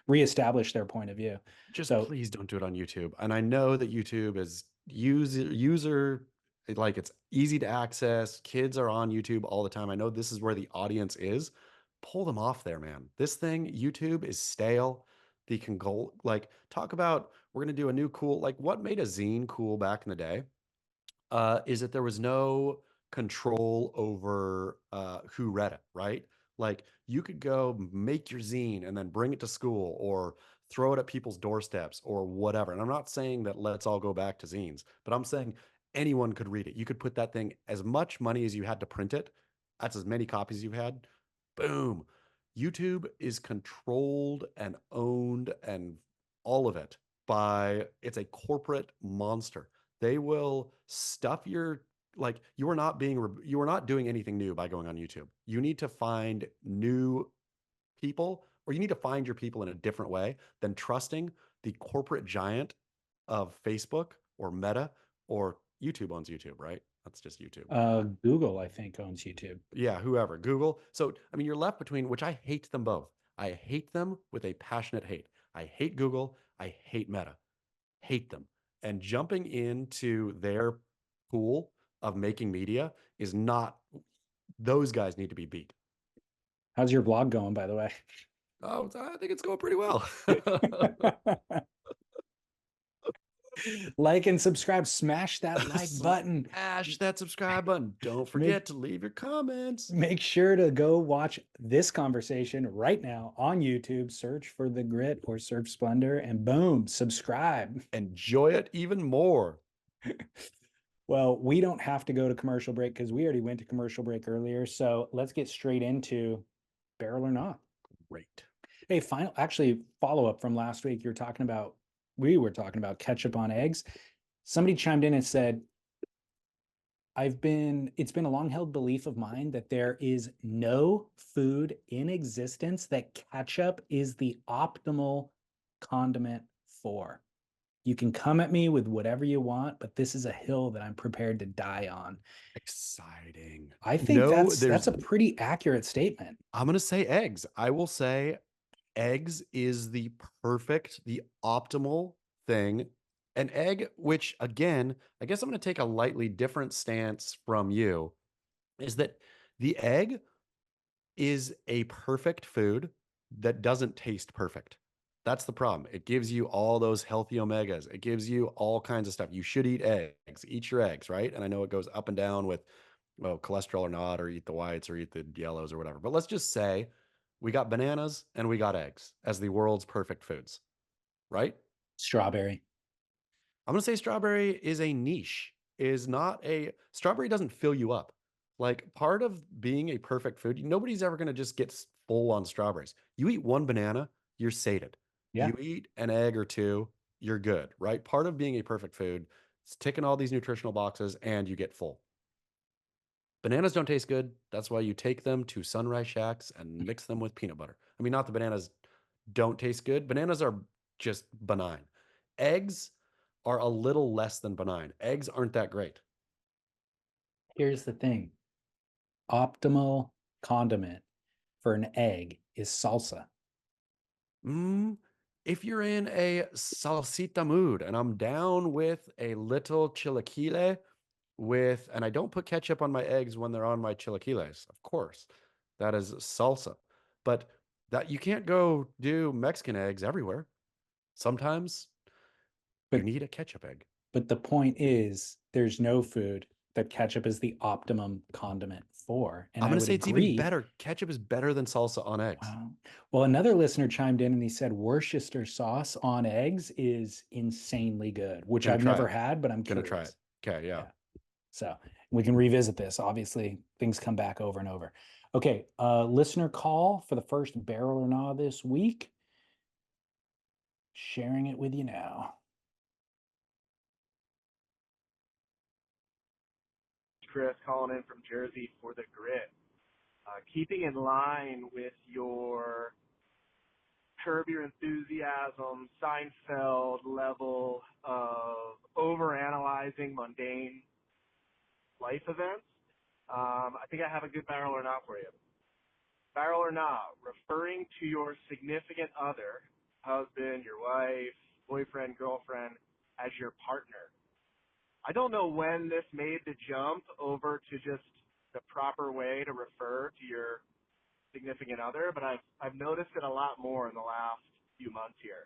reestablish their point of view. Just So please don't do it on YouTube. And I know that YouTube is user like it's easy to access. Kids are on YouTube all the time. I know this is where the audience is. Pull them off there, man. This thing, YouTube is stale. The can go like talk about we're gonna do a new cool like what made a zine cool back in the day is that there was no control over who read it, right? Like you could go make your zine and then bring it to school or throw it at people's doorsteps or whatever. And I'm not saying that let's all go back to zines, but I'm saying anyone could read it. You could put that thing as much money as you had to print it. That's as many copies you had. Boom. YouTube is controlled and owned and all of it by it's a corporate monster. They will stuff your like you are not you are not doing anything new by going on YouTube. You need to find new people or you need to find your people in a different way than trusting the corporate giant of Facebook or Meta or YouTube owns YouTube, right? That's just YouTube. Google, I think, owns YouTube. Yeah, whoever, Google. So, I mean, you're left between, which I hate them both. I hate them with a passionate hate. I hate Google. I hate Meta. Hate them. And jumping into their pool of making media is not, those guys need to be beat. How's your vlog going, by the way? Oh, I think it's going pretty well. Like and subscribe. Smash that like button. Smash that subscribe button. Don't forget to leave your comments. Make sure to go watch this conversation right now on YouTube. Search for The Grit or Surf Splendor and boom, subscribe. Enjoy it even more. Well, we don't have to go to commercial break because we already went to commercial break earlier. So let's get straight into barrel or not. Great. Hey, actually follow up from last week. We were talking about ketchup on eggs. Somebody chimed in and said, it's been a long held belief of mine that there is no food in existence that ketchup is the optimal condiment for. You can come at me with whatever you want, but this is a hill that I'm prepared to die on. Exciting. I think that's a pretty accurate statement. I'm going to say eggs. I will say eggs is the optimal thing. An egg, which again, I guess I'm going to take a lightly different stance from you, is that the egg is a perfect food that doesn't taste perfect. That's the problem. It gives you all those healthy omegas. It gives you all kinds of stuff. You should eat eggs. Eat your eggs, right? And I know it goes up and down with cholesterol or not, or eat the whites or eat the yellows or whatever. But let's just say we got bananas and we got eggs as the world's perfect foods, right? Strawberry. I'm going to say strawberry is a niche, strawberry doesn't fill you up. Like part of being a perfect food, nobody's ever going to just get full on strawberries. You eat one banana, you're sated. Yeah. You eat an egg or two, you're good, right? Part of being a perfect food is ticking all these nutritional boxes and you get full. Bananas don't taste good. That's why you take them to Sunrise Shacks and mix them with peanut butter. I mean, not the bananas don't taste good. Bananas are just benign. Eggs are a little less than benign. Eggs aren't that great. Here's the thing. Optimal condiment for an egg is salsa. If you're in a salsita mood, and I'm down with a little chilaquile and I don't put ketchup on my eggs when they're on my chilaquiles, of course. That is salsa. But that you can't go do Mexican eggs everywhere. Sometimes you need a ketchup egg. But the point is, there's no food that ketchup is the optimum condiment for. And I'm I going to would say it's even agree. better. Ketchup is better than salsa on eggs. Wow. Well, another listener chimed in and he said Worcester sauce on eggs is insanely good, which Gonna I've try never it. had, but I'm Gonna curious. try it. Okay, yeah. Yeah. So we can revisit this. Obviously, things come back over and over. Okay, listener call for the first barrel or nah this week. Sharing it with you now. Chris calling in from Jersey for the grit. Keeping in line with your Curb Your Enthusiasm, Seinfeld level of overanalyzing mundane life events, I think I have a good barrel or not for you. Barrel or not, referring to your significant other, husband, your wife, boyfriend, girlfriend, as your partner. I don't know when this made the jump over to just the proper way to refer to your significant other, but I've noticed it a lot more in the last few months here.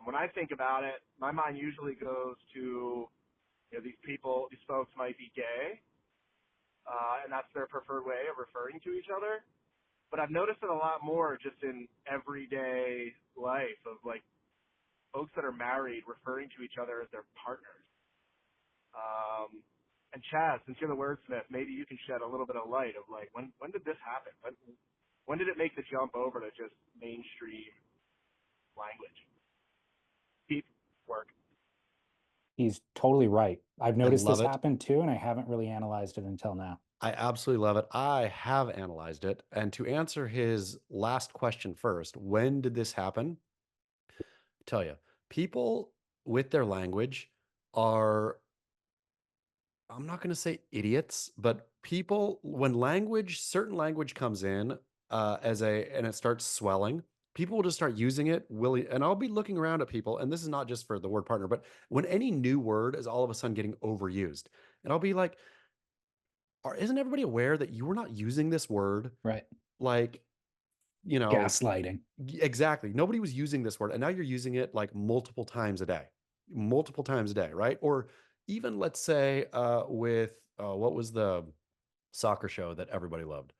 When I think about it, my mind usually goes to, these folks might be gay, and that's their preferred way of referring to each other. But I've noticed it a lot more just in everyday life of like folks that are married referring to each other as their partners. And Chaz, since you're the wordsmith, maybe you can shed a little bit of light of like when did this happen? When did it make the jump over to just mainstream language? Keep work. He's totally right. I've noticed love this it. happen too, and I haven't really analyzed it until now. I absolutely love it. I have analyzed it. And to answer his last question first, when did this happen? Tell you, people with their language are, I'm not going to say idiots, but people, when certain language comes in and it starts swelling, people will just start using it. And I'll be looking around at people, and this is not just for the word partner, but when any new word is all of a sudden getting overused, and I'll be like, isn't everybody aware that you were not using this word? Right. Like, Gaslighting. exactly. Nobody was using this word, and now you're using it like multiple times a day, right? Or even let's say with what was the soccer show that everybody loved?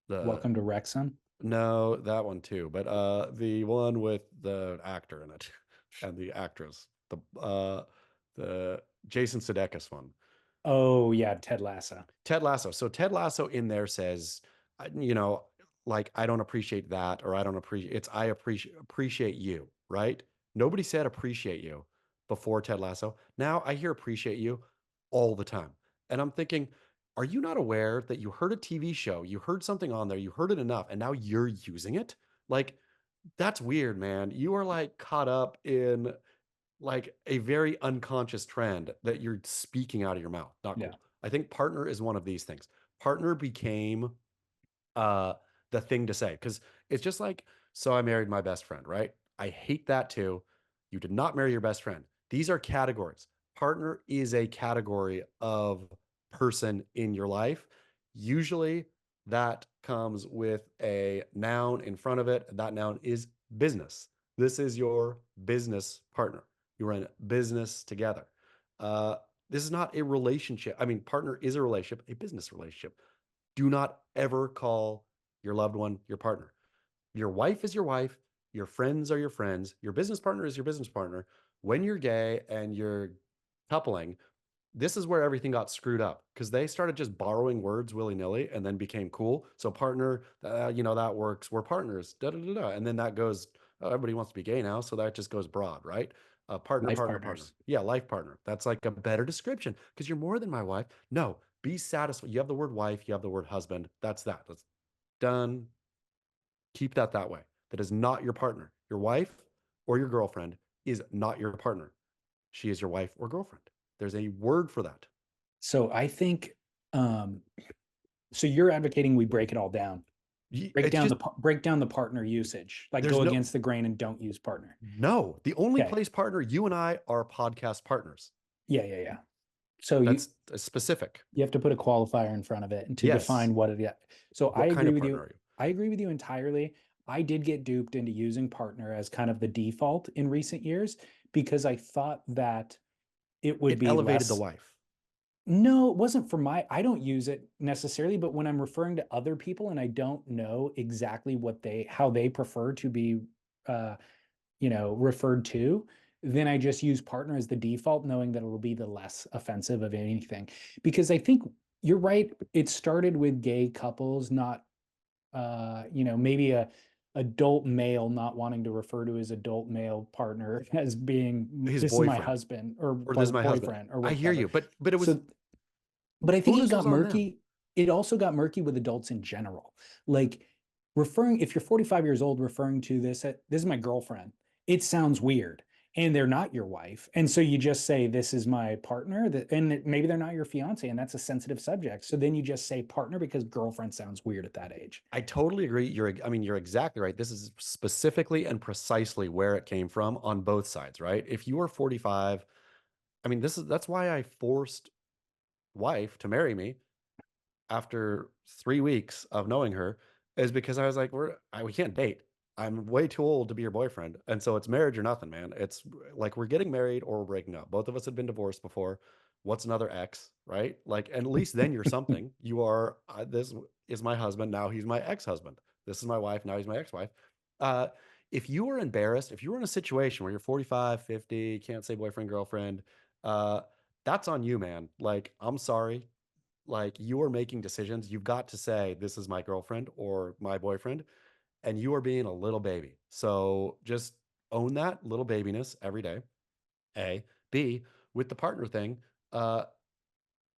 Welcome to Wrexham. No, that one too, but the one with the actor in it and the actress, the Jason Sudeikis one. Oh yeah, Ted Lasso. Ted Lasso. So Ted Lasso in there says, like, I don't appreciate that, or I don't appreciate it's I appreciate you, right? Nobody said appreciate you before Ted Lasso. Now I hear appreciate you all the time. And I'm thinking, are you not aware that you heard a TV show, you heard something on there, you heard it enough, and now you're using it? Like, that's weird, man. You are like caught up in like a very unconscious trend that you're speaking out of your mouth. Not cool. Yeah. I think partner is one of these things. Partner became uh the thing to say, because it's just like, so I married my best friend, right? I hate that too. You did not marry your best friend. These are categories. Partner is a category of person in your life. Usually that comes with a noun in front of it. That noun is business. This is your business partner. You run business together. This is not a relationship. I mean, partner is a relationship, a business relationship. Do not ever call your loved one your partner. Your wife is your wife. Your friends are your friends. Your business partner is your business partner. When you're gay and you're coupling, this is where everything got screwed up, because they started just borrowing words willy-nilly and then became cool. So partner, that works. We're partners. Da, da, da, da. And then that goes, everybody wants to be gay now. So that just goes broad, right? Partner, Life partner, partners. partner. Yeah, life partner. That's like a better description, because you're more than my wife. No, be satisfied. You have the word wife, you have the word husband. That's done. Keep that way. That is not your partner. Your wife or your girlfriend is not your partner. She is your wife or girlfriend. There's a word for that. So I think, so you're advocating we break it all down. Break down the partner usage, like go against the grain and don't use partner. No, the only place partner, you and I are podcast partners. Yeah. So that's specific. You have to put a qualifier in front of it and to define what it is. So I agree with you. I agree with you entirely. I did get duped into using partner as kind of the default in recent years, because I thought that it would It be elevated the less. wife. No, it wasn't for I don't use it necessarily, but when I'm referring to other people and I don't know exactly how they prefer to be, uh, referred to, then I just use partner as the default, knowing that it will be the less offensive of anything. Because I think you're right. It started with gay couples, not, maybe a adult male not wanting to refer to his adult male partner as being, His this is my boyfriend, husband or or this is my husband. boyfriend or I hear whatever. you, but it was So, but I think it onus got was on them. murky. It also got murky with adults in general. Like if you're 45 years old, referring to this is my girlfriend, it sounds weird. And they're not your wife. And so you just say, this is my partner, and maybe they're not your fiance, and that's a sensitive subject. So then you just say partner because girlfriend sounds weird at that age. I totally agree. You're exactly right. This is specifically and precisely where it came from on both sides, right? If you are 45, that's why I forced wife to marry me after 3 weeks of knowing her, is because I was like, we can't date. I'm way too old to be your boyfriend. And so it's marriage or nothing, man. It's like, we're getting married or we're breaking up. Both of us had been divorced before. What's another ex, right? Like, and at least then you're something. You are, this is my husband. Now he's my ex-husband. This is my wife. Now he's my ex-wife. Uh, if you are embarrassed, if you were in a situation where you're 45, 50, can't say boyfriend, girlfriend, uh, that's on you, man. Like, I'm sorry. Like, you are making decisions. You've got to say, this is my girlfriend or my boyfriend, and you are being a little baby. So just own that little babiness every day. A. B, with the partner thing, uh,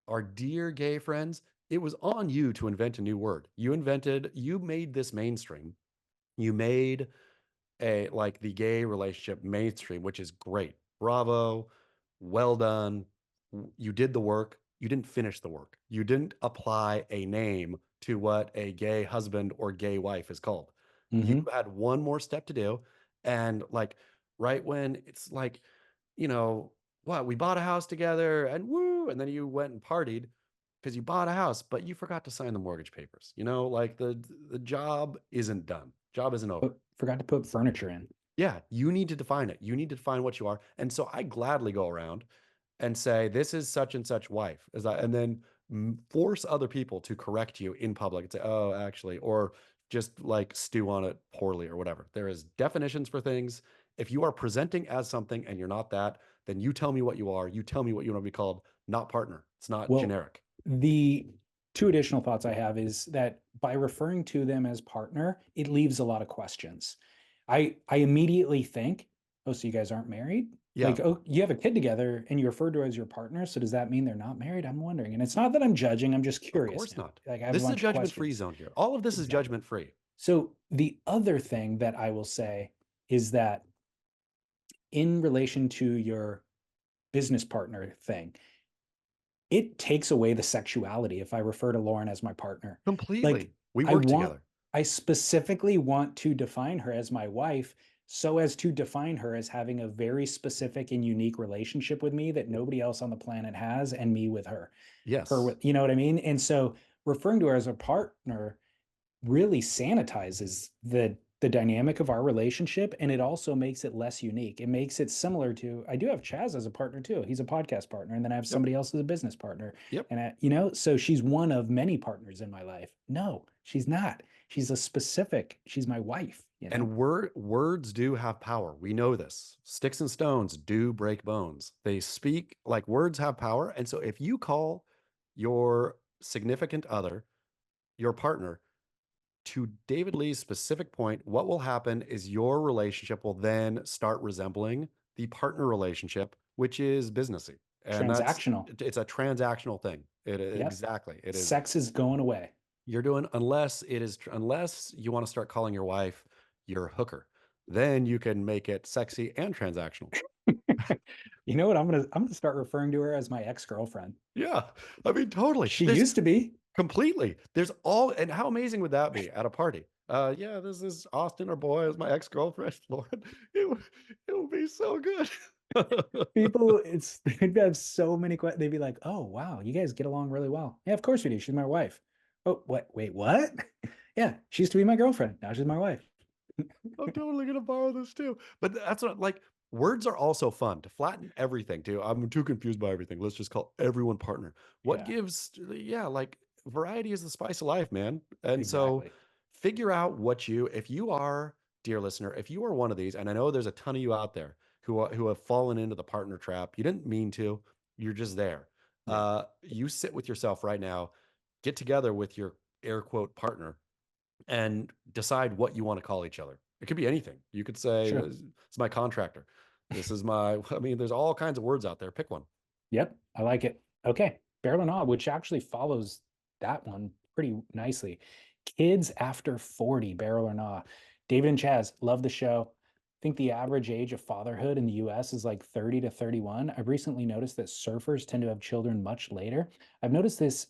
our dear gay friends, it was on you to invent a new word. You made this mainstream. You made the gay relationship mainstream, which is great. Bravo. Well done. You did the work. You didn't finish the work. You didn't apply a name to what a gay husband or gay wife is called. You Mhm. had one more step to do. And like, right when it's like, you know, what, we bought a house together and woo, and then you went and partied because you bought a house, but you forgot to sign the mortgage papers. Like the job isn't done. Job isn't over. But forgot to put furniture in. Yeah, you need to define it. You need to define what you are. And so I gladly go around and say, this is such and such wife, and then force other people to correct you in public and say, oh, actually, or just like stew on it poorly or whatever. There is definitions for things. If you are presenting as something and you're not that, then you tell me what you are. You tell me what you want to be called, not partner. It's not Well, generic. the two additional thoughts I have is that by referring to them as partner, it leaves a lot of questions. I immediately think, oh, so you guys aren't married? Yeah, Like, oh, you have a kid together and you refer to as your partner. So does that mean they're not married? I'm wondering. And it's not that I'm judging, I'm just of curious course now. not. Like I have a This is a bunch of judgment-free questions. zone here. All of this is Exactly. judgment-free. So the other thing that I will say is that in relation to your business partner thing, it takes away the sexuality if I refer to Lauren as my partner. Like Completely. We I work want, together. I specifically want to define her as my wife so as to define her as having a very specific and unique relationship with me that nobody else on the planet has, and me with her. Her Yes. with, you know what I mean? And so referring to her as a partner really sanitizes the dynamic of our relationship, and it also makes it less unique. It makes it similar to, I do have Chaz as a partner too. He's a podcast partner, and then I have Yep. somebody else as a business partner. Yep. And so she's one of many partners in my life. No, she's not. She's my wife. And words do have power. We know this. Sticks and stones do break bones. They speak, like, words have power. And so if you call your significant other, your partner, to David Lee's specific point, what will happen is your relationship will then start resembling the partner relationship, which is businessy. And Transactional. it's a transactional thing. Yep. Exactly. It is. Sex is going away. You're doing, unless you want to start calling your wife your hooker, then you can make it sexy and transactional. You know what? I'm gonna start referring to her as my ex-girlfriend. Yeah, totally. She used to be. Completely. And how amazing would that be at a party? Yeah, this is Austin, our boy, is my ex-girlfriend, Lauren. It would be so good. People, they'd have so many questions. They'd be like, "Oh, wow, you guys get along really well." Yeah, of course we do. She's my wife. Oh, what? Wait, what? Yeah, she used to be my girlfriend. Now she's my wife. I'm totally gonna borrow this too. But that's what, like, Words are also fun to flatten everything too. I'm too confused by everything. Let's just call everyone partner. What Yeah, gives, yeah, like variety is the spice of life, man. And so exactly. figure out what if you are, dear listener, if you are one of these, and I know there's a ton of you out there who have fallen into the partner trap. You didn't mean to, you're just there. Yeah, You sit with yourself right now, get together with your air quote partner and decide what you want to call each other. It could be anything. You could say, sure. this is my contractor. This is my, I mean, there's all kinds of words out there. Pick one. Yep, I like it. Okay, Barrel and Awe, which actually follows that one pretty nicely. Kids after 40, Barrel or Nah. David and Chaz, love the show. I think the average age of fatherhood in the US is like 30 to 31. I've recently noticed that surfers tend to have children much later. I've noticed this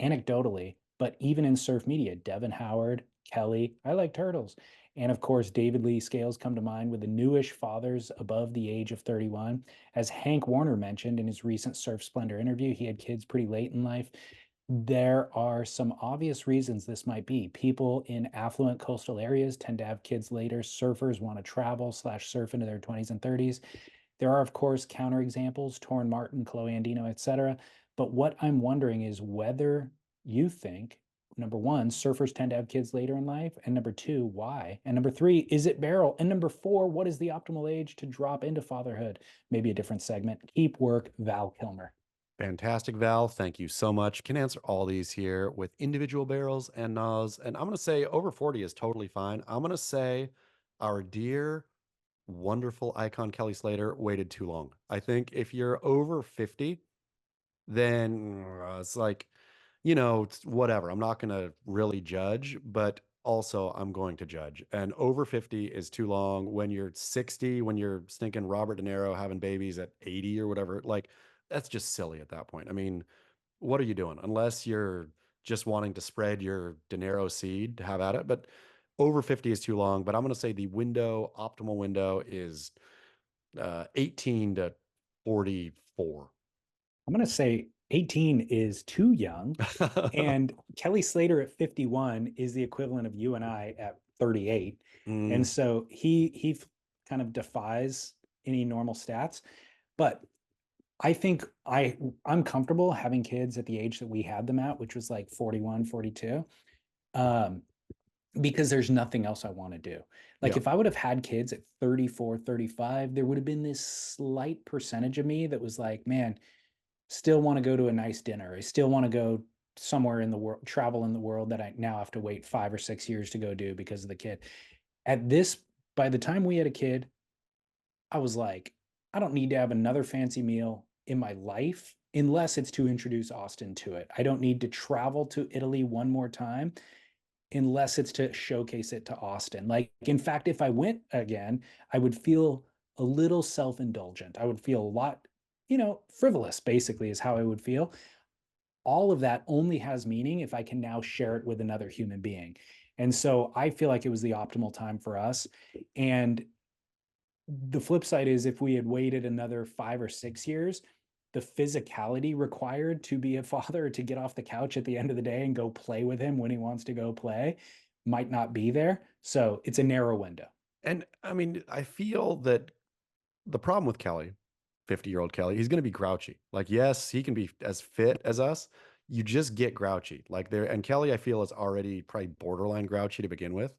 anecdotally, but even in surf media, Devon Howard, Kelly, I like turtles. And of course, David Lee Scales come to mind with the newish fathers above the age of 31. As Hank Warner mentioned in his recent Surf Splendor interview, he had kids pretty late in life. There are some obvious reasons this might be. People in affluent coastal areas tend to have kids later. Surfers want to travel slash surf into their 20s and 30s. There are, of course, counterexamples, Torrin Martin, Chloe Andino, etc. But what I'm wondering is whether you think, number one, surfers tend to have kids later in life, and number two, why? And number three, is it Barrel? And number four, what is the optimal age to drop into fatherhood? Maybe a different segment. Keep work, Val Kilmer. Fantastic, Val. Thank you so much. Can answer all these here with individual barrels and NAS. And I'm going to say over 40 is totally fine. I'm going to say our dear, wonderful icon Kelly Slater waited too long. I think if you're over 50, then it's like, it's whatever. I'm not going to really judge, but also I'm going to judge. And over 50 is too long. When you're 60, when you're stinking Robert De Niro having babies at 80 or whatever, like that's just silly at that point. I mean, what are you doing? Unless you're just wanting to spread your De Niro seed, have at it. But over 50 is too long. But I'm going to say the optimal window is 18 to 44. I'm going to say 18 is too young. And Kelly Slater at 51 is the equivalent of you and I at 38. And so he kind of defies any normal stats. But I think I'm comfortable having kids at the age that we had them at, which was like 41, 42. Because there's nothing else I want to do. Like Yeah. if I would have had kids at 34, 35, there would have been this slight percentage of me that was like, man, still want to go to a nice dinner. I still want to go somewhere in the world, travel in the world that I now have to wait 5 or 6 years to go do because of the kid. By the time we had a kid, I was like, I don't need to have another fancy meal in my life unless it's to introduce Austin to it. I don't need to travel to Italy one more time unless it's to showcase it to Austin. Like, in fact, if I went again, I would feel a little self indulgent. I would feel a lot, frivolous, basically, is how I would feel. All of that only has meaning if I can now share it with another human being. And so I feel like it was the optimal time for us. And the flip side is if we had waited another 5 or 6 years, the physicality required to be a father, to get off the couch at the end of the day and go play with him when he wants to go play, might not be there. So it's a narrow window. And I mean, I feel that the problem with Kelly, 50-year-old Kelly, he's going to be grouchy. Like, yes, he can be as fit as us. You just get grouchy. Like there, and Kelly, I feel, is already probably borderline grouchy to begin with.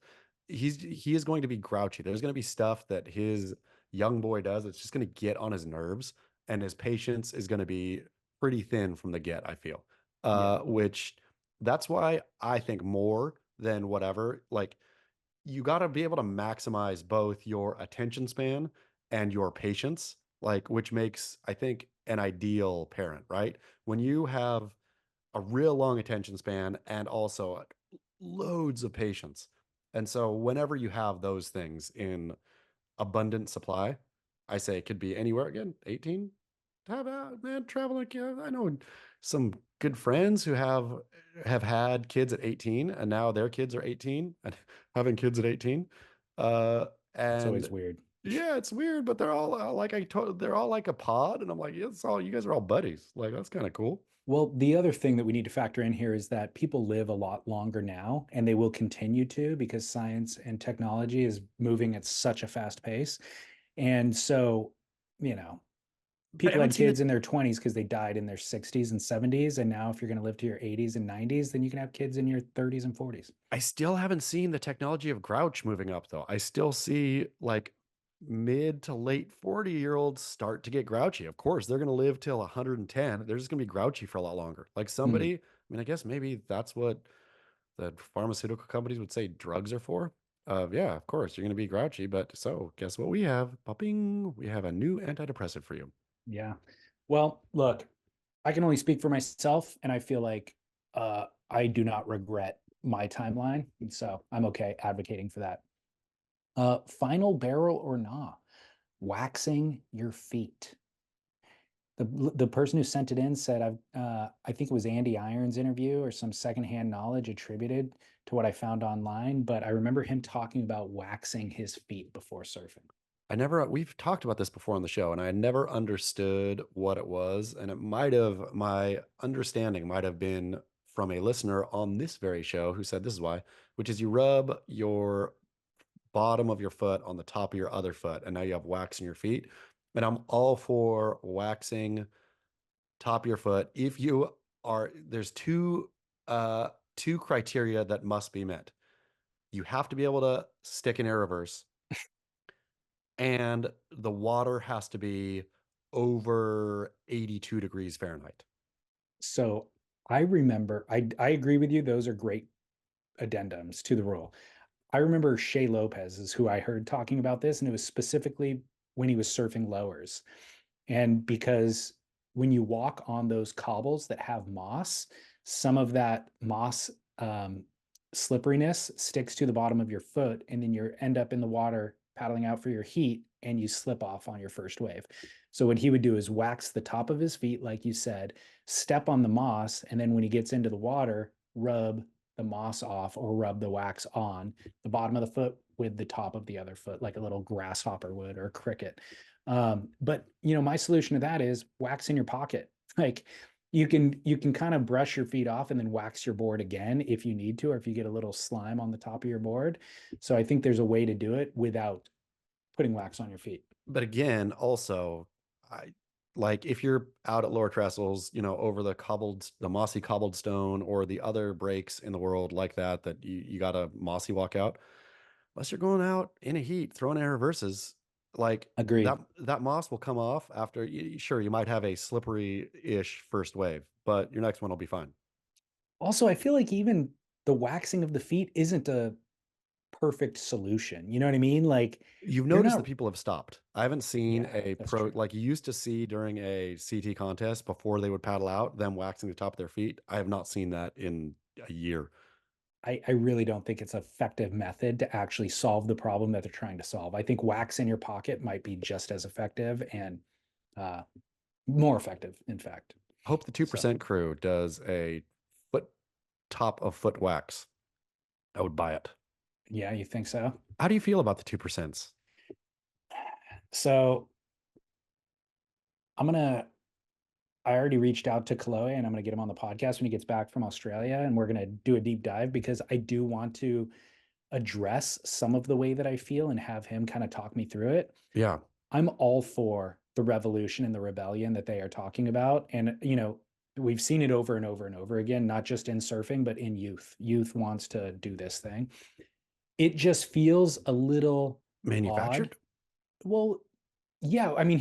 He is going to be grouchy. There's going to be stuff that his young boy does that's just going to get on his nerves, and his patience is going to be pretty thin from the get, I feel. Yeah. Which that's why I think more than whatever, like you got to be able to maximize both your attention span and your patience, like which makes, I think, an ideal parent, right? When you have a real long attention span and also loads of patience. And so whenever you have those things in abundant supply, I say it could be anywhere again, 18. Have out, man, travel like I know some good friends who have had kids at 18 and now their kids are 18 and having kids at 18. Uh It's always and weird. yeah, it's weird, but they're all like they're all like a pod, and I'm like, yeah, it's all you guys are all buddies. Like that's kind of cool. Well, the other thing that we need to factor in here is that people live a lot longer now, and they will continue to because science and technology is moving at such a fast pace. And so, you know, I people haven't had seen kids it. in their 20s because they died in their 60s and 70s. And now if you're going to live to your 80s and 90s, then you can have kids in your 30s and 40s. I still haven't seen the technology of grouch moving up though. I still see like mid to late 40-year-olds start to get grouchy. Of course, they're going to live till 110. They're just going to be grouchy for a lot longer. Like somebody, I mean, I guess maybe that's what the pharmaceutical companies would say drugs are for. Yeah, of course, you're going to be grouchy, but so guess what we have? Popping, we have a new antidepressant for you. Yeah. Well, look, I can only speak for myself, and I feel like I do not regret my timeline. And so I'm okay advocating for that. Final barrel or not, waxing your feet. The person who sent it in said, I think it was Andy Irons' interview or some secondhand knowledge attributed to what I found online, but I remember him talking about waxing his feet before surfing. We've talked about this before on the show, and I never understood what it was. And my understanding might have been from a listener on this very show who said this is why, which is you rub your bottom of your foot on the top of your other foot, and now you have wax in your feet. And I'm all for waxing top of your foot. If you are, there's two criteria that must be met. You have to be able to stick in air reverse, and the water has to be over 82 degrees Fahrenheit. So I remember, I agree with you. Those are great addendums to the rule. I remember Shea Lopez is who I heard talking about this, and it was specifically when he was surfing lowers. And because when you walk on those cobbles that have moss, some of that moss slipperiness sticks to the bottom of your foot, and then you end up in the water paddling out for your heat, and you slip off on your first wave. So what he would do is wax the top of his feet, like you said, step on the moss, and then when he gets into the water, rub the moss off or rub the wax on the bottom of the foot with the top of the other foot, like a little grasshopper would or a cricket. But my solution to that is wax in your pocket. Like you can kind of brush your feet off and then wax your board again if you need to, or if you get a little slime on the top of your board. So I think there's a way to do it without putting wax on your feet. But again, also, I like if you're out at Lower Trestles, over the mossy cobbled stone or the other breaks in the world like that you got a mossy walk out, unless you're going out in a heat, throwing air reverses, like Agreed. that moss will come off after. Sure, you might have a slippery-ish first wave, but your next one will be fine. Also, I feel like even the waxing of the feet isn't a perfect solution. You know what I mean? Like You've you're noticed not. that people have stopped. I haven't seen Yeah, a that's pro true. like you used to see during a CT contest before they would paddle out, them waxing the top of their feet. I have not seen that in a year. I really don't think it's an effective method to actually solve the problem that they're trying to solve. I think wax in your pocket might be just as effective and uh, more effective, in fact. Hope the So 2% crew does a foot top of foot wax. I would buy it. yeah, you think so? How do you feel about the 2%? So I'm gonna. I already reached out to Chloe, and I'm gonna get him on the podcast when he gets back from Australia, and we're gonna do a deep dive because I do want to address some of the way that I feel and have him kind of talk me through it. Yeah. I'm all for the revolution and the rebellion that they are talking about. And, we've seen it over and over and over again, not just in surfing, but in youth. Youth wants to do this thing. It just feels a little odd. Manufactured? Well, yeah, I mean,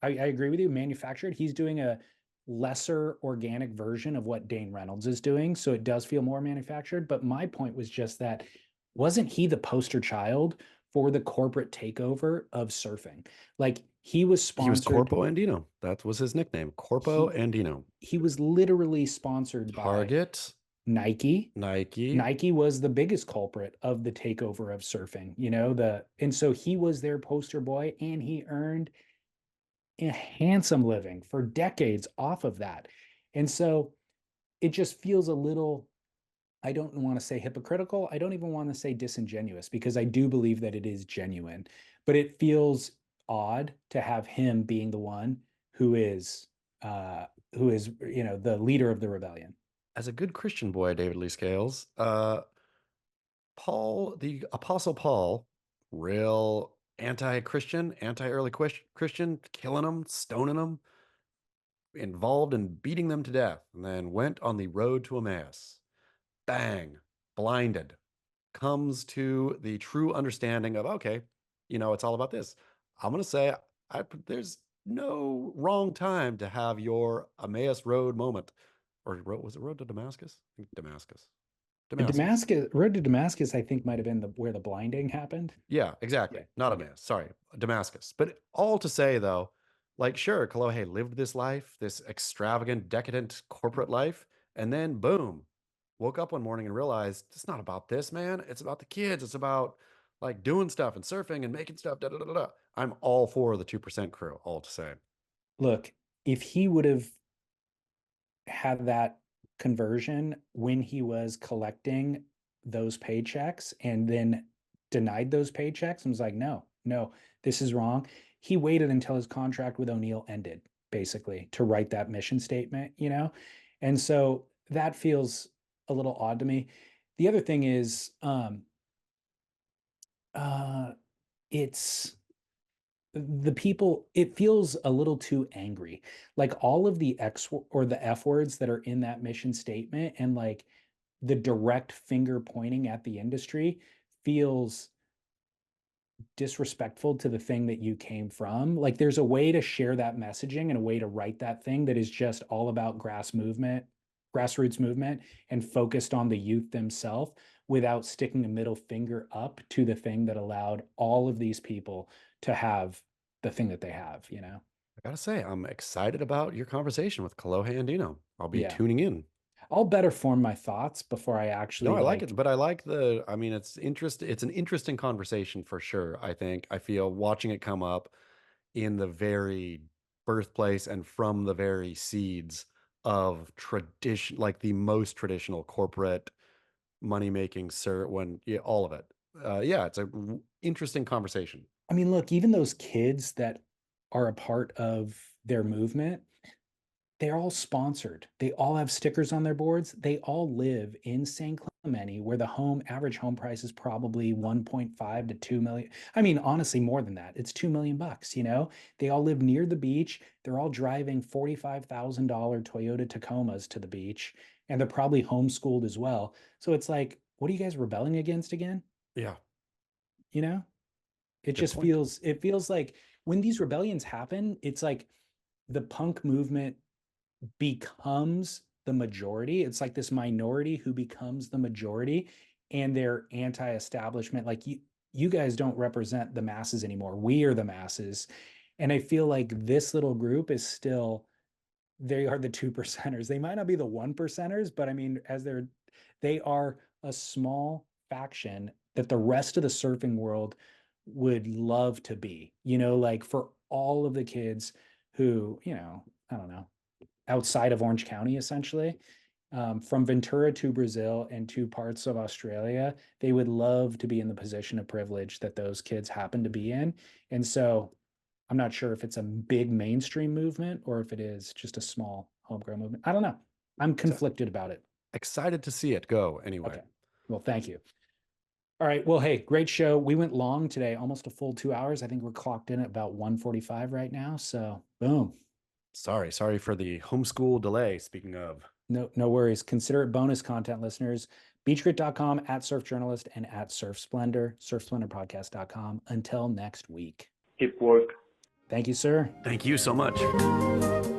I agree with you, manufactured. He's doing a lesser organic version of what Dane Reynolds is doing. So it does feel more manufactured. But my point was just that wasn't he the poster child for the corporate takeover of surfing? Like he was He was sponsored, Corpo Andino. That was his nickname. Corpo he Andino. he was literally sponsored by Target, Nike. Nike. Nike was the biggest culprit of the takeover of surfing, and so he was their poster boy and he earned a handsome living for decades off of that. And so it just feels a little, I don't want to say hypocritical. I don't even want to say disingenuous because I do believe that it is genuine, but it feels odd to have him being the one who is, the leader of the rebellion. As a good Christian boy, David Lee Scales, the Apostle Paul, real anti-Christian, anti-early Christian, killing them, stoning them, involved in beating them to death, and then went on the road to Emmaus. Bang, blinded, comes to the true understanding of, okay, it's all about this. I'm going to say there's no wrong time to have your Emmaus Road moment. Or was it Road to Damascus? I think Damascus. Road to Damascus, I think might have been where the blinding happened. Yeah, exactly. Yeah, Not okay. Emmaus. Sorry, Damascus. But all to say, though, like, sure, Kolohe lived this life, this extravagant, decadent corporate life, and then boom, woke up one morning and realized it's not about this, man. It's about the kids. It's about like doing stuff and surfing and making stuff. Da, da, da, da, da. I'm all for the 2% crew, all to say. Look, if he would have had that conversion when he was collecting those paychecks and then denied those paychecks and was like, no, this is wrong. He waited until his contract with O'Neill ended, basically, to write that mission statement, And so that feels a little odd to me. The other thing is, it's the people, it feels a little too angry. Like all of the X or the F words that are in that mission statement and like the direct finger pointing at the industry feels disrespectful to the thing that you came from. Like there's a way to share that messaging and a way to write that thing that is just all about grassroots movement and focused on the youth themselves without sticking a middle finger up to the thing that allowed all of these people to have the thing that they have, I gotta say, I'm excited about your conversation with Kolohe and Dino. I'll be Yeah. tuning in. I'll better form my thoughts before I actually No, I like it, but I like I mean, it's an interesting conversation for sure. I feel watching it come up in the very birthplace and from the very seeds of tradition, like the most traditional corporate money making, all of it. Yeah, it's a interesting conversation. I mean, look, even those kids that are a part of their movement, they're all sponsored. They all have stickers on their boards. They all live in San Clemente, where the average home price is probably 1.5 to 2 million. I mean, honestly, more than that. It's 2 million bucks, They all live near the beach. They're all driving $45,000 Toyota Tacomas to the beach, and they're probably homeschooled as well. So it's like, what are you guys rebelling against again? Yeah, You know? It good just point. feels like when these rebellions happen, it's like the punk movement becomes the majority. It's like this minority who becomes the majority and they're anti-establishment. Like you guys don't represent the masses anymore. We are the masses. And I feel like this little group is still, they are the 2%ers. They might not be the 1%ers, but I mean, they are a small faction that the rest of the surfing world would love to be, like for all of the kids who, I don't know, outside of Orange County, essentially, from Ventura to Brazil and to parts of Australia, they would love to be in the position of privilege that those kids happen to be in. And so I'm not sure if it's a big mainstream movement or if it is just a small homegrown movement. I don't know. I'm conflicted about it. Excited to see it go anyway. Okay. Well, thank you. All right. Well, hey, great show. We went long today, almost a full 2 hours. I think we're clocked in at about 1:45 right now. So boom. Sorry for the homeschool delay. Speaking of, No worries. Consider it bonus content, listeners. Beachgrit.com, @surfjournalist, and @surfsplendor, surfsplendorpodcast.com. Until next week. Keep work. Thank you, sir. thank you so much.